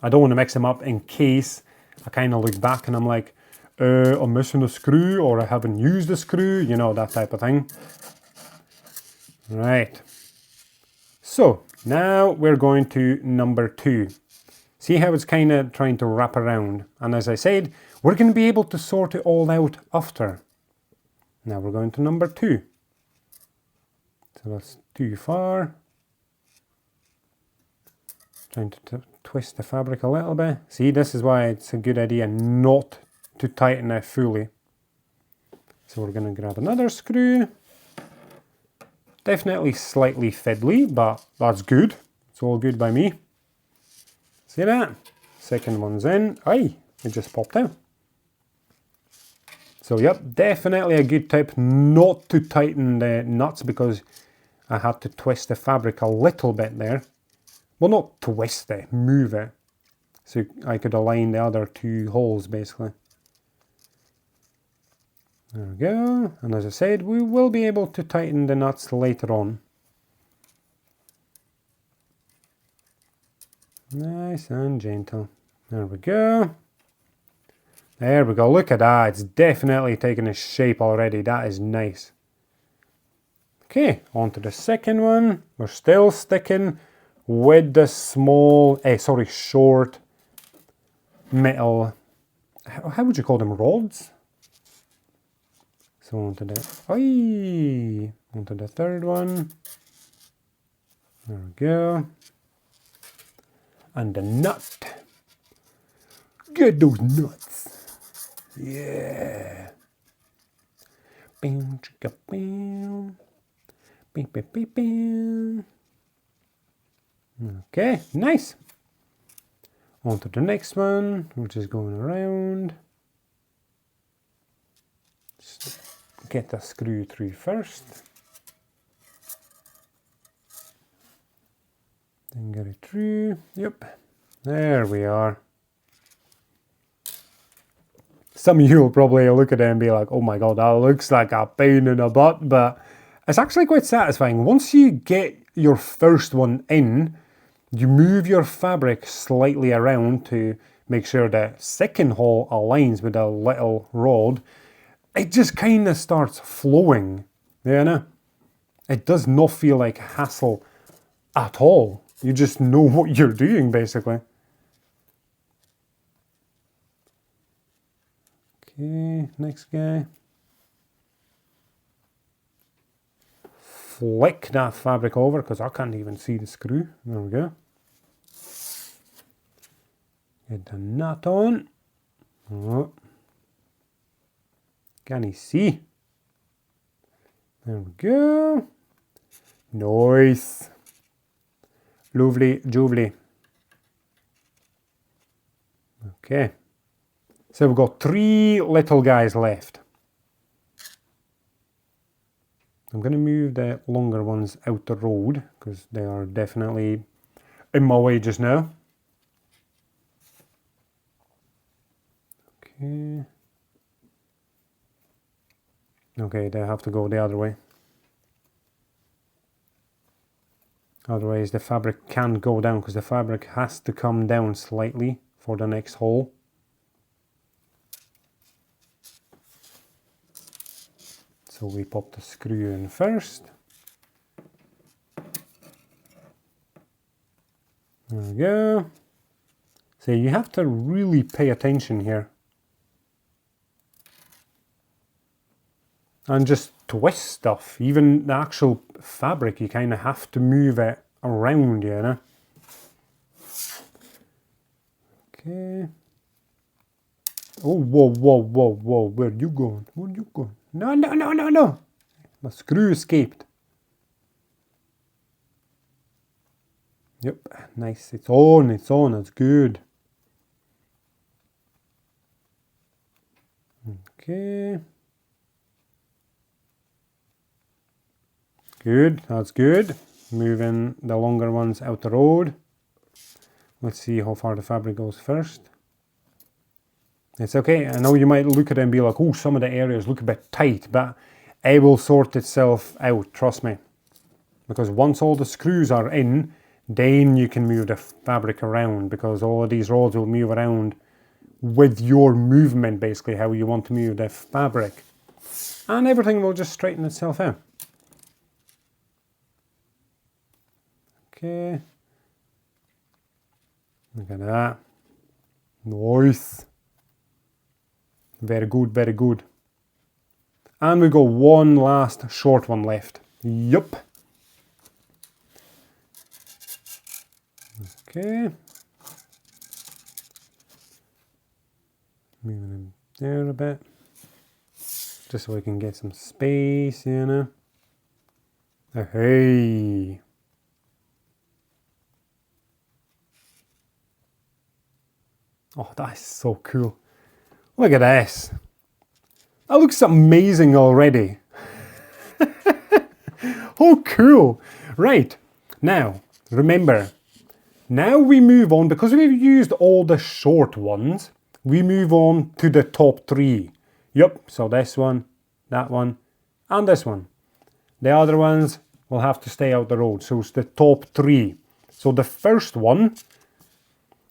I don't want to mix them up in case I kind of look back and I'm like, I'm missing a screw, or I haven't used a screw, you know, that type of thing. Right. So, now we're going to number 2. See how it's kind of trying to wrap around. And as I said, we're going to be able to sort it all out after. Now we're going to number 2. So that's too far. Trying to twist the fabric a little bit. See, this is why it's a good idea not to tighten it fully. So we're going to grab another screw. Definitely slightly fiddly, but that's good. It's all good by me. See that? Second one's in. Aye, it just popped out. So yep, definitely a good tip not to tighten the nuts, because I had to twist the fabric a little bit there. Well, not twist it, move it. So I could align the other 2 holes basically. There we go. And as I said, we will be able to tighten the nuts later on. Nice and gentle. There we go. There we go. Look at that. It's definitely taken a shape already. That is nice. Okay, on to the second one. We're still sticking with the short metal. How would you call them? Rods? So onto the third one. There we go. And the nut. Get those nuts. Yeah. Bing, chicka, bing. Bing, bing, bing, bing. Okay, nice. On to the next one, which is going around. Just get the screw through first. Then get it through. Yep. There we are. Some of you will probably look at it and be like, oh my god, that looks like a pain in the butt, but it's actually quite satisfying. Once you get your first one in, you move your fabric slightly around to make sure the second hole aligns with a little rod. It just kind of starts flowing, you know? It does not feel like hassle at all. You just know what you're doing, basically. Okay, next guy. Flick that fabric over, because I can't even see the screw. There we go. Get the nut on. Oh. Can you see? There we go. Nice. Lovely jubbly. Okay. So we've got 3 little guys left. I'm going to move the longer ones out the road, because they are definitely in my way just now. Okay. Okay, they have to go the other way. Otherwise the fabric can't go down, because the fabric has to come down slightly for the next hole. So we pop the screw in first. There we go. So you have to really pay attention here. and just twist stuff. Even the actual fabric, you kind of have to move it around, you know. Okay. Oh, whoa, whoa, whoa, whoa. Where are you going? Where are you going? No, no, no, no, no. My screw escaped. Yep, nice. It's on, it's on. It's good. Okay. Good, that's good. Moving the longer ones out the road. Let's see how far the fabric goes first. It's okay. I know you might look at it and be like, oh, some of the areas look a bit tight, but it will sort itself out, trust me. Because once all the screws are in, then you can move the fabric around, because all of these rods will move around with your movement, basically, how you want to move the fabric. And everything will just straighten itself out. Okay. Look at that. Nice. Very good, very good. And we got one last short one left. Yup. Okay. Moving them there a bit. Just so we can get some space, you know. Oh, hey. Oh, that is so cool. Look at this. That looks amazing already. Oh, cool. Right. Now, remember, now we move on, because we've used all the short ones, we move on to the top three. Yep, so this one, that one, and this one. The other ones will have to stay out the road, so it's the top three. So the first one,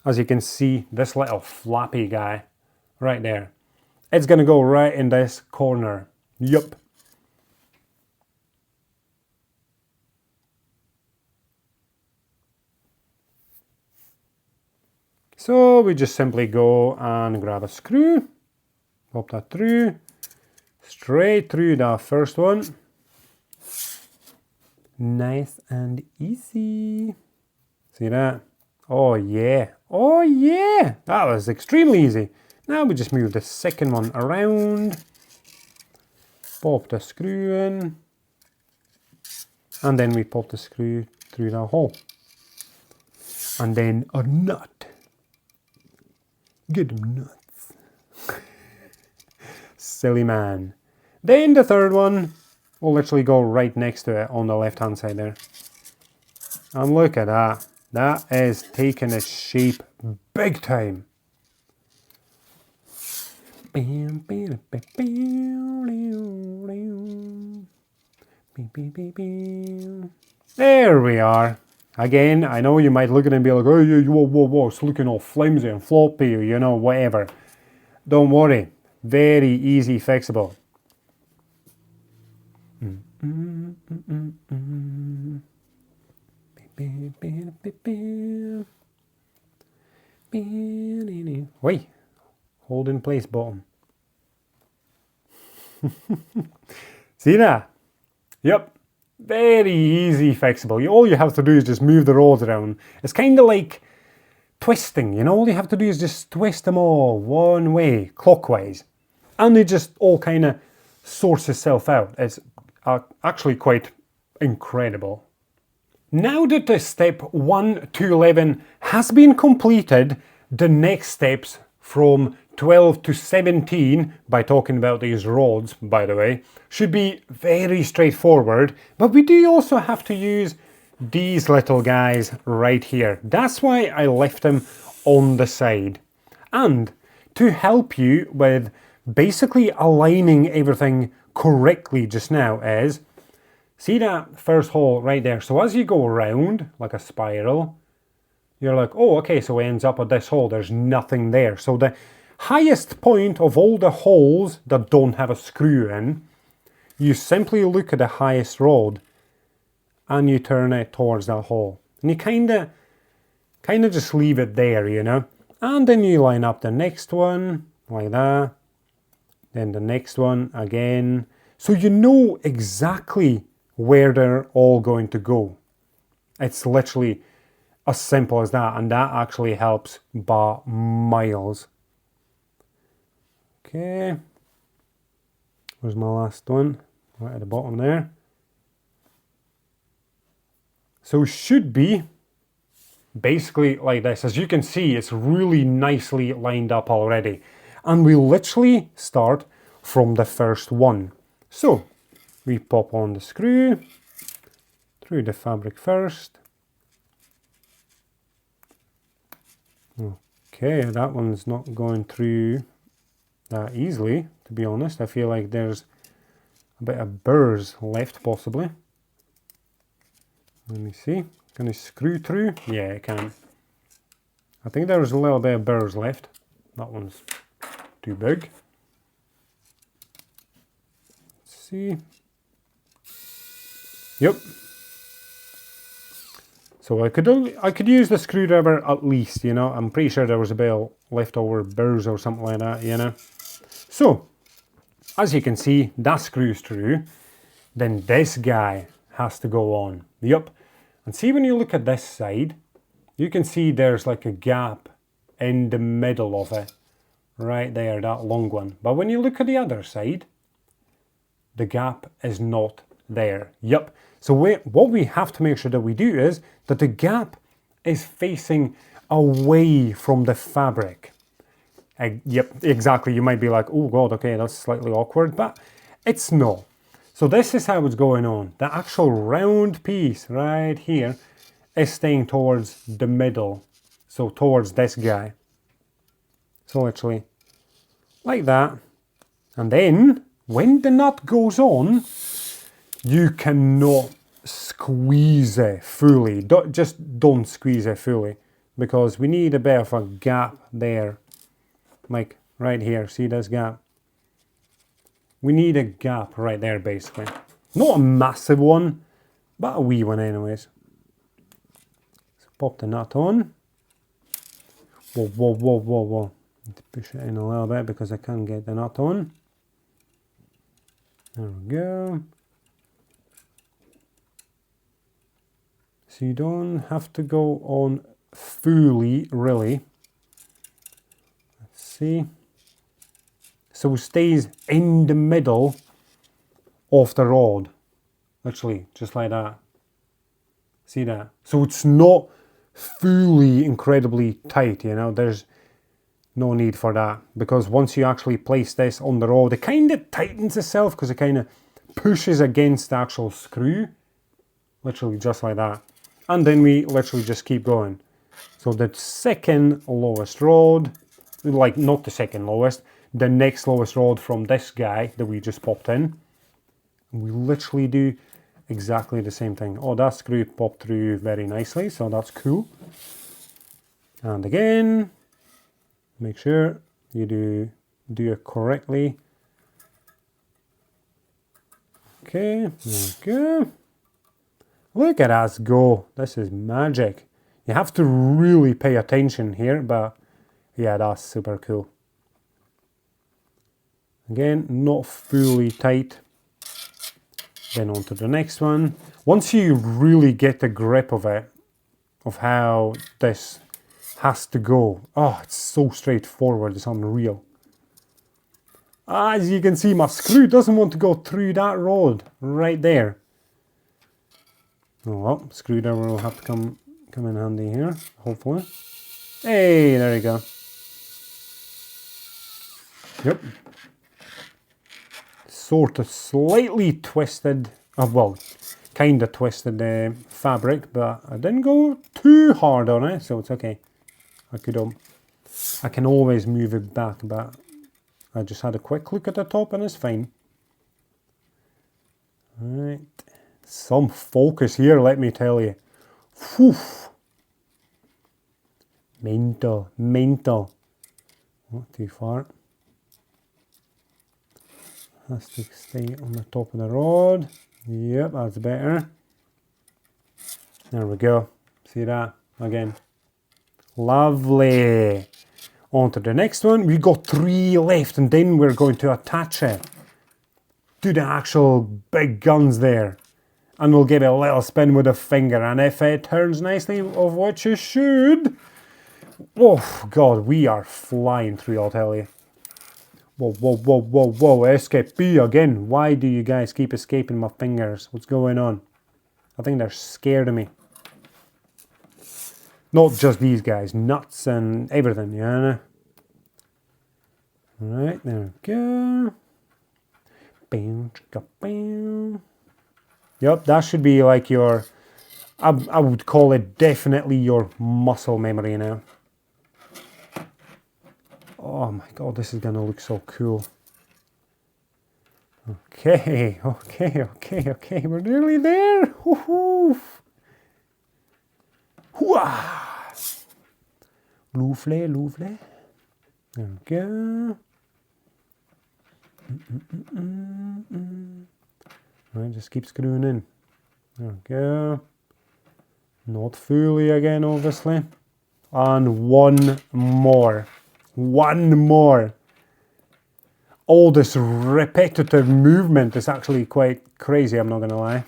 as you can see, this little flappy guy right there, it's going to go right in this corner. Yup. So we just simply go and grab a screw, pop that through, straight through that first one. Nice and easy. See that? Oh yeah, oh yeah, that was extremely easy. Now we just move the second one around, pop the screw in, and then we pop the screw through that hole. And then a nut. Get them nuts. Silly man. Then the third one will literally go right next to it on the left hand side there. And look at that. That is taking a shape big time. There we are. Again, I know you might look at it and be like, oh, whoa, whoa, whoa, it's looking all flimsy and floppy, you know, whatever. Don't worry. Very easy fixable. Wait. Hold in place button. See that? Yep. Very easy fixable. All you have to do is just move the rods around. It's kind of like twisting, you know? All you have to do is just twist them all one way, clockwise. And it just all kind of sorts itself out. It's actually quite incredible. Now that the step 1 to 11 has been completed, the next steps from 12 to 17, by talking about these rods, by the way, should be very straightforward, but we do also have to use these little guys right here. That's why I left them on the side. And to help you with basically aligning everything correctly just now is, see that first hole right there? So as you go around like a spiral, you're like, oh, okay, so it ends up at this hole. There's nothing there. So the highest point of all the holes that don't have a screw in, you simply look at the highest rod and you turn it towards that hole. And you kind of just leave it there, you know. And then you line up the next one like that. Then the next one again. So you know exactly where they're all going to go. It's literally as simple as that, and that actually helps by miles. Okay, where's my last one? Right at the bottom there. So it should be basically like this. As you can see, it's really nicely lined up already. And we literally start from the first one. So we pop on the screw through the fabric first. Okay, that one's not going through that easily, to be honest. I feel like there's a bit of burrs left, possibly. Let me see. Can I screw through? Yeah, it can. I think there's a little bit of burrs left. That one's too big. Let's see. Yep. So I could use the screwdriver at least, you know. I'm pretty sure there was a bit of leftover burrs or something like that, you know. So, as you can see, that screws through. Then this guy has to go on. Yep. And see, when you look at this side, you can see there's like a gap in the middle of it. Right there, that long one. But when you look at the other side, the gap is not there. Yep. So what we have to make sure that we do is that the gap is facing away from the fabric. Yep, exactly. You might be like, oh God, okay, that's slightly awkward, but it's not. So this is how it's going on. The actual round piece right here is staying towards the middle. So towards this guy. So literally like that. And then when the nut goes on, you cannot squeeze it fully. Just don't squeeze it fully, because we need a bit of a gap there. Like right here, see this gap? We need a gap right there, basically. Not a massive one, but a wee one anyways. So pop the nut on. Whoa, whoa, whoa, whoa, whoa. Need to push it in a little bit because I can't get the nut on. There we go. So you don't have to go on fully, really. Let's see. So it stays in the middle of the rod. Literally, just like that. See that? So it's not fully incredibly tight, you know. There's no need for that. Because once you actually place this on the rod, it kind of tightens itself because it kind of pushes against the actual screw. Literally just like that. And then we literally just keep going. So the second lowest rod, like not the second lowest, the next lowest rod from this guy that we just popped in. And we literally do exactly the same thing. Oh, that screw popped through very nicely, so that's cool. And again, make sure you do it correctly. Okay, there we go. Look at us go. This is magic. You have to really pay attention here, but yeah, that's super cool. Again, not fully tight. Then on to the next one. Once you really get the grip of it, of how this has to go, oh, it's so straightforward, it's unreal. As you can see, my screw doesn't want to go through that rod right there. Oh well, screwdriver will have to come in handy here, hopefully. Hey, there you go. Yep. Sort of slightly twisted, well, kind of twisted the fabric, but I didn't go too hard on it, so it's okay. I can always move it back, but I just had a quick look at the top and it's fine. Alright. Some focus here, let me tell you. Whew. Mental. Not too far. Has to stay on the top of the rod. Yep, that's better. There we go. See that? Again. Lovely. On to the next one. We got 3 left and then we're going to attach it. do the actual big guns there. And we'll give it a little spin with a finger, and if it turns nicely, of which it should, oh god, we are flying through, I'll tell you. Whoa, whoa, whoa, whoa, whoa, escape B again. Why do you guys keep escaping my fingers? What's going on? I think they're scared of me. Not just these guys, nuts and everything, yeah. Right, there we go. Bam, chicka, bam. Yep, that should be like your, I would call it definitely your muscle memory now. Oh my god, this is gonna look so cool. Okay, okay, we're nearly there. Woohoo! Hooah! Lovely, lovely. There we go. Right, just keep screwing in. There we go. Not fully again, obviously. And one more. One more. All this repetitive movement is actually quite crazy, I'm not going to lie.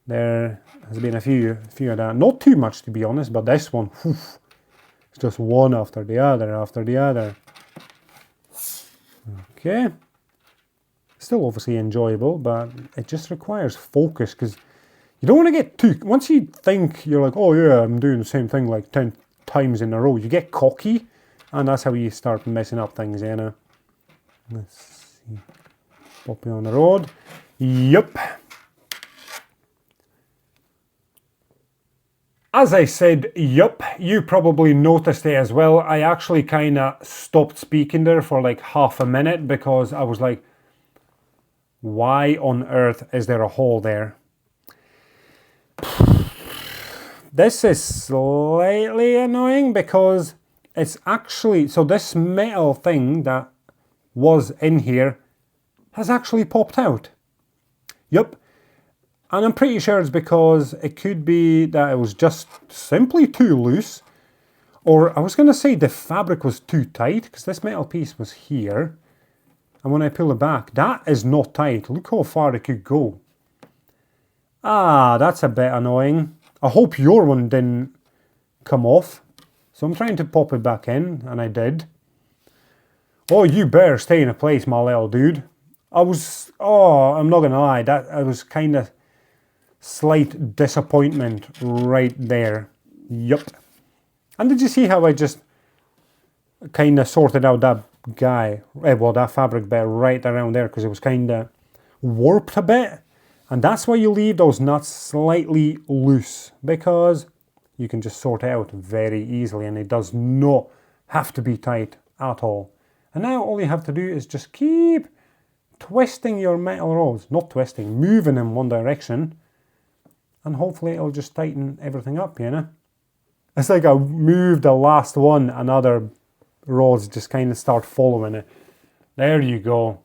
There has been a few of that. Not too much, to be honest, but this one, whew, it's just one after the other, after the other. Okay. Still obviously enjoyable, but it just requires focus, because you don't want to get too... Once you think you're like, oh yeah, I'm doing the same thing like 10 times in a row, you get cocky, and that's how you start messing up things, you know. Let's see. Poppy on the road. Yup. As I said, yup, you probably noticed it as well. I actually kind of stopped speaking there for like half a minute because I was like, why on earth is there a hole there? This is slightly annoying because it's actually, so this metal thing that was in here has actually popped out. Yup. And I'm pretty sure it's because it could be that it was just simply too loose. Or I was going to say the fabric was too tight, because this metal piece was here. And when I pull it back, that is not tight. Look how far it could go. Ah, that's a bit annoying. I hope your one didn't come off. So I'm trying to pop it back in, and I did. Oh, you better stay in a place, my little dude. I'm not going to lie, that I was kind of slight disappointment right there. Yup. And did you see how I just kind of sorted out that guy, well, that fabric bit right around there, because it was kind of warped a bit. And that's why you leave those nuts slightly loose, because you can just sort it out very easily, and it does not have to be tight at all. And now all you have to do is just keep twisting your metal rods, not twisting, moving in one direction, and hopefully it'll just tighten everything up, you know. It's like I move the last one and other rods just kind of start following it. There you go.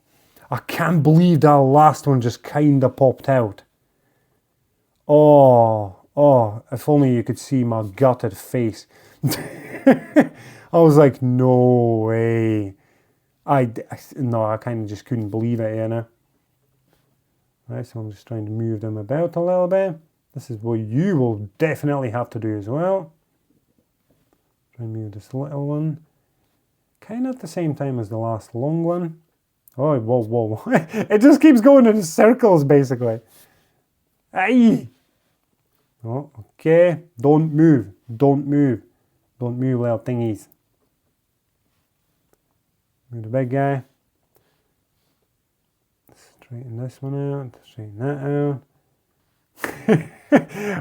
I can't believe that last one just kind of popped out. Oh, if only you could see my gutted face. I was like, no way. No, I kind of just couldn't believe it, you know. Right, so I'm just trying to move them about a little bit. This is what you will definitely have to do as well. Try and move this little one. Kind of at the same time as the last long one. Oh, whoa, whoa. It just keeps going in circles, basically. Aye. Oh, okay. Don't move. Don't move. Don't move, little thingies. Move the big guy. Straighten this one out. Straighten that out.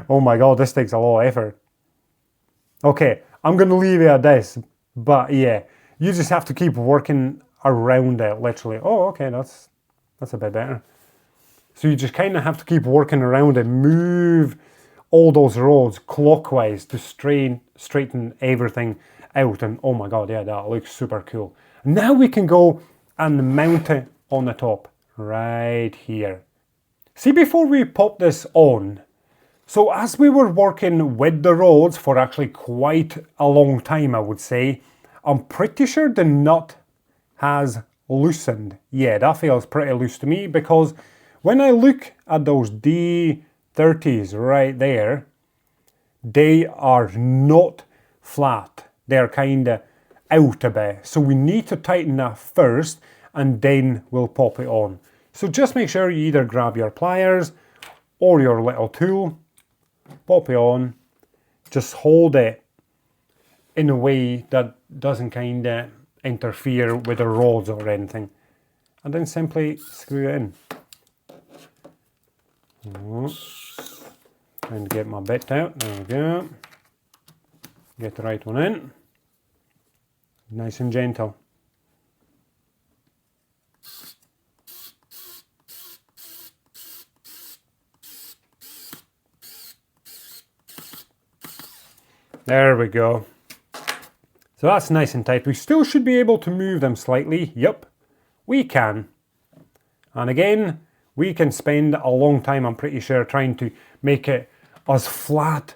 Oh my god, this takes a lot of effort. Okay, I'm going to leave it at this. But yeah, you just have to keep working around it, literally. Oh, okay, that's a bit better. So you just kind of have to keep working around it. Move all those rods clockwise to straighten everything out. And oh my god, yeah, that looks super cool. Now we can go and mount it on the top, right here. See, before we pop this on, so as we were working with the rods for actually quite a long time, I would say, I'm pretty sure the nut has loosened. Yeah, that feels pretty loose to me, because when I look at those D30s right there, they are not flat. They're kind of out a bit. So we need to tighten that first, and then we'll pop it on. So just make sure you either grab your pliers or your little tool, pop it on, just hold it in a way that doesn't kind of interfere with the rods or anything, and then simply screw it in. Trying to get my bit out, there we go. Get the right one in, nice and gentle. There we go. So that's nice and tight. We still should be able to move them slightly. Yep, we can. And again, we can spend a long time, I'm pretty sure, trying to make it as flat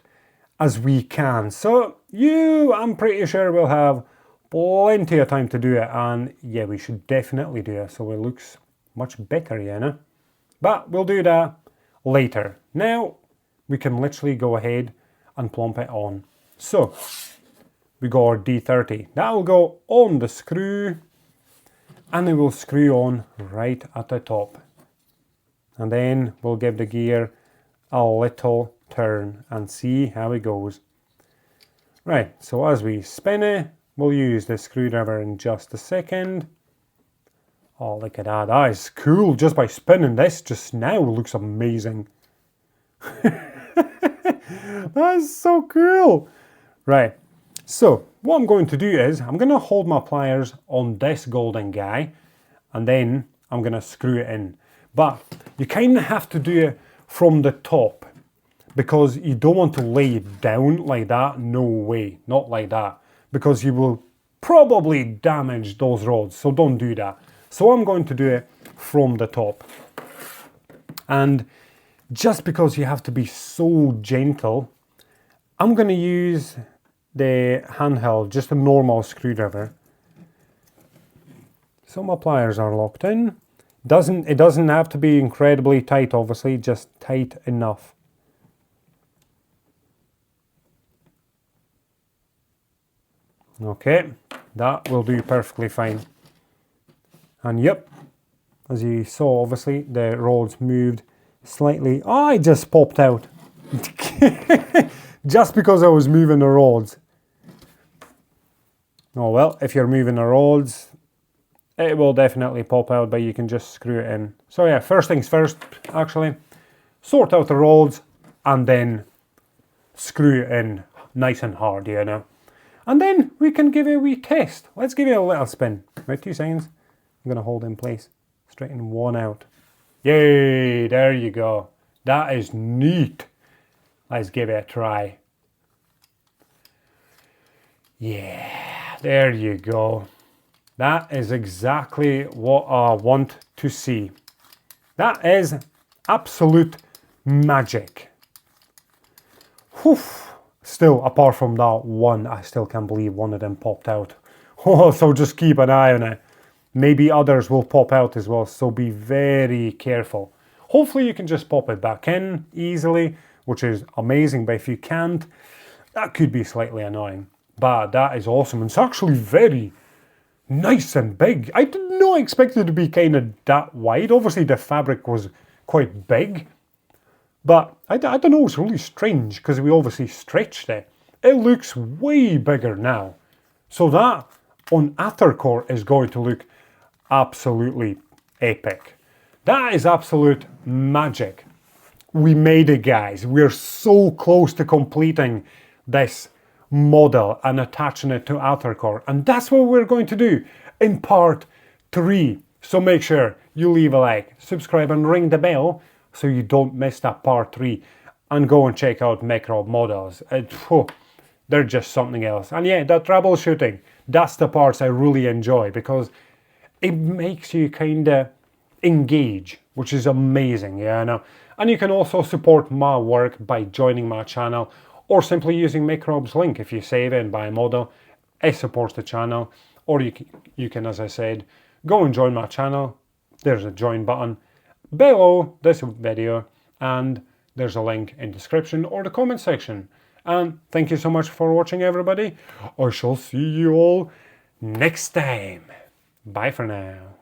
as we can. So I'm pretty sure we'll have plenty of time to do it. And yeah, we should definitely do it so it looks much better, you know. But we'll do that later. Now, we can literally go ahead and plump it on. So, we got our D30. That will go on the screw, and it will screw on right at the top. And then we'll give the gear a little turn and see how it goes. Right, so as we spin it, we'll use the screwdriver in just a second. Oh, look at that. That is cool. Just by spinning this just now, it looks amazing. That is so cool. Right, so what I'm going to do is I'm going to hold my pliers on this golden guy, and then I'm going to screw it in. But you kind of have to do it from the top, because you don't want to lay it down like that. No way, not like that, because you will probably damage those rods, so don't do that. So I'm going to do it from the top. And just because you have to be so gentle, I'm going to use the handheld, just a normal screwdriver. So my pliers are locked in. It doesn't have to be incredibly tight, obviously, just tight enough. Okay, that will do perfectly fine. And yep, as you saw, obviously, the rods moved slightly. Oh, it just popped out. Just because I was moving the rods. Oh well, if you're moving the rods, it will definitely pop out, but you can just screw it in. So yeah, first things first, actually, sort out the rods and then screw it in nice and hard, you know. And then we can give it a wee test. Let's give it a little spin. Right, 2 seconds. I'm going to hold in place. Straighten one out. Yay, there you go. That is neat. Let's give it a try. Yeah, there you go. That is exactly what I want to see. That is absolute magic. Whew. Still, apart from that one, I still can't believe one of them popped out. Oh, so just keep an eye on it. Maybe others will pop out as well, so be very careful. Hopefully you can just pop it back in easily, which is amazing, but if you can't, that could be slightly annoying. But that is awesome. It's actually very nice and big. I did not expect it to be kind of that wide. Obviously the fabric was quite big, but I don't know, it's really strange because we obviously stretched it. It looks way bigger now. So that on Aethercore is going to look absolutely epic. That is absolute magic. We made it, guys. We're so close to completing this model and attaching it to Aethercore, and that's what we're going to do in part 3. So make sure you leave a like, subscribe and ring the bell so you don't miss that part 3, and go and check out Mecrob models. They're just something else. And yeah, that troubleshooting, that's the parts I really enjoy, because it makes you kind of engage, which is amazing, yeah, I know. And you can also support my work by joining my channel, or simply using Mecrob's link. If you save it and buy a model, it supports the channel. Or you can, as I said, go and join my channel. There's a join button below this video, and there's a link in description or the comment section. And thank you so much for watching, everybody. I shall see you all next time. Bye for now.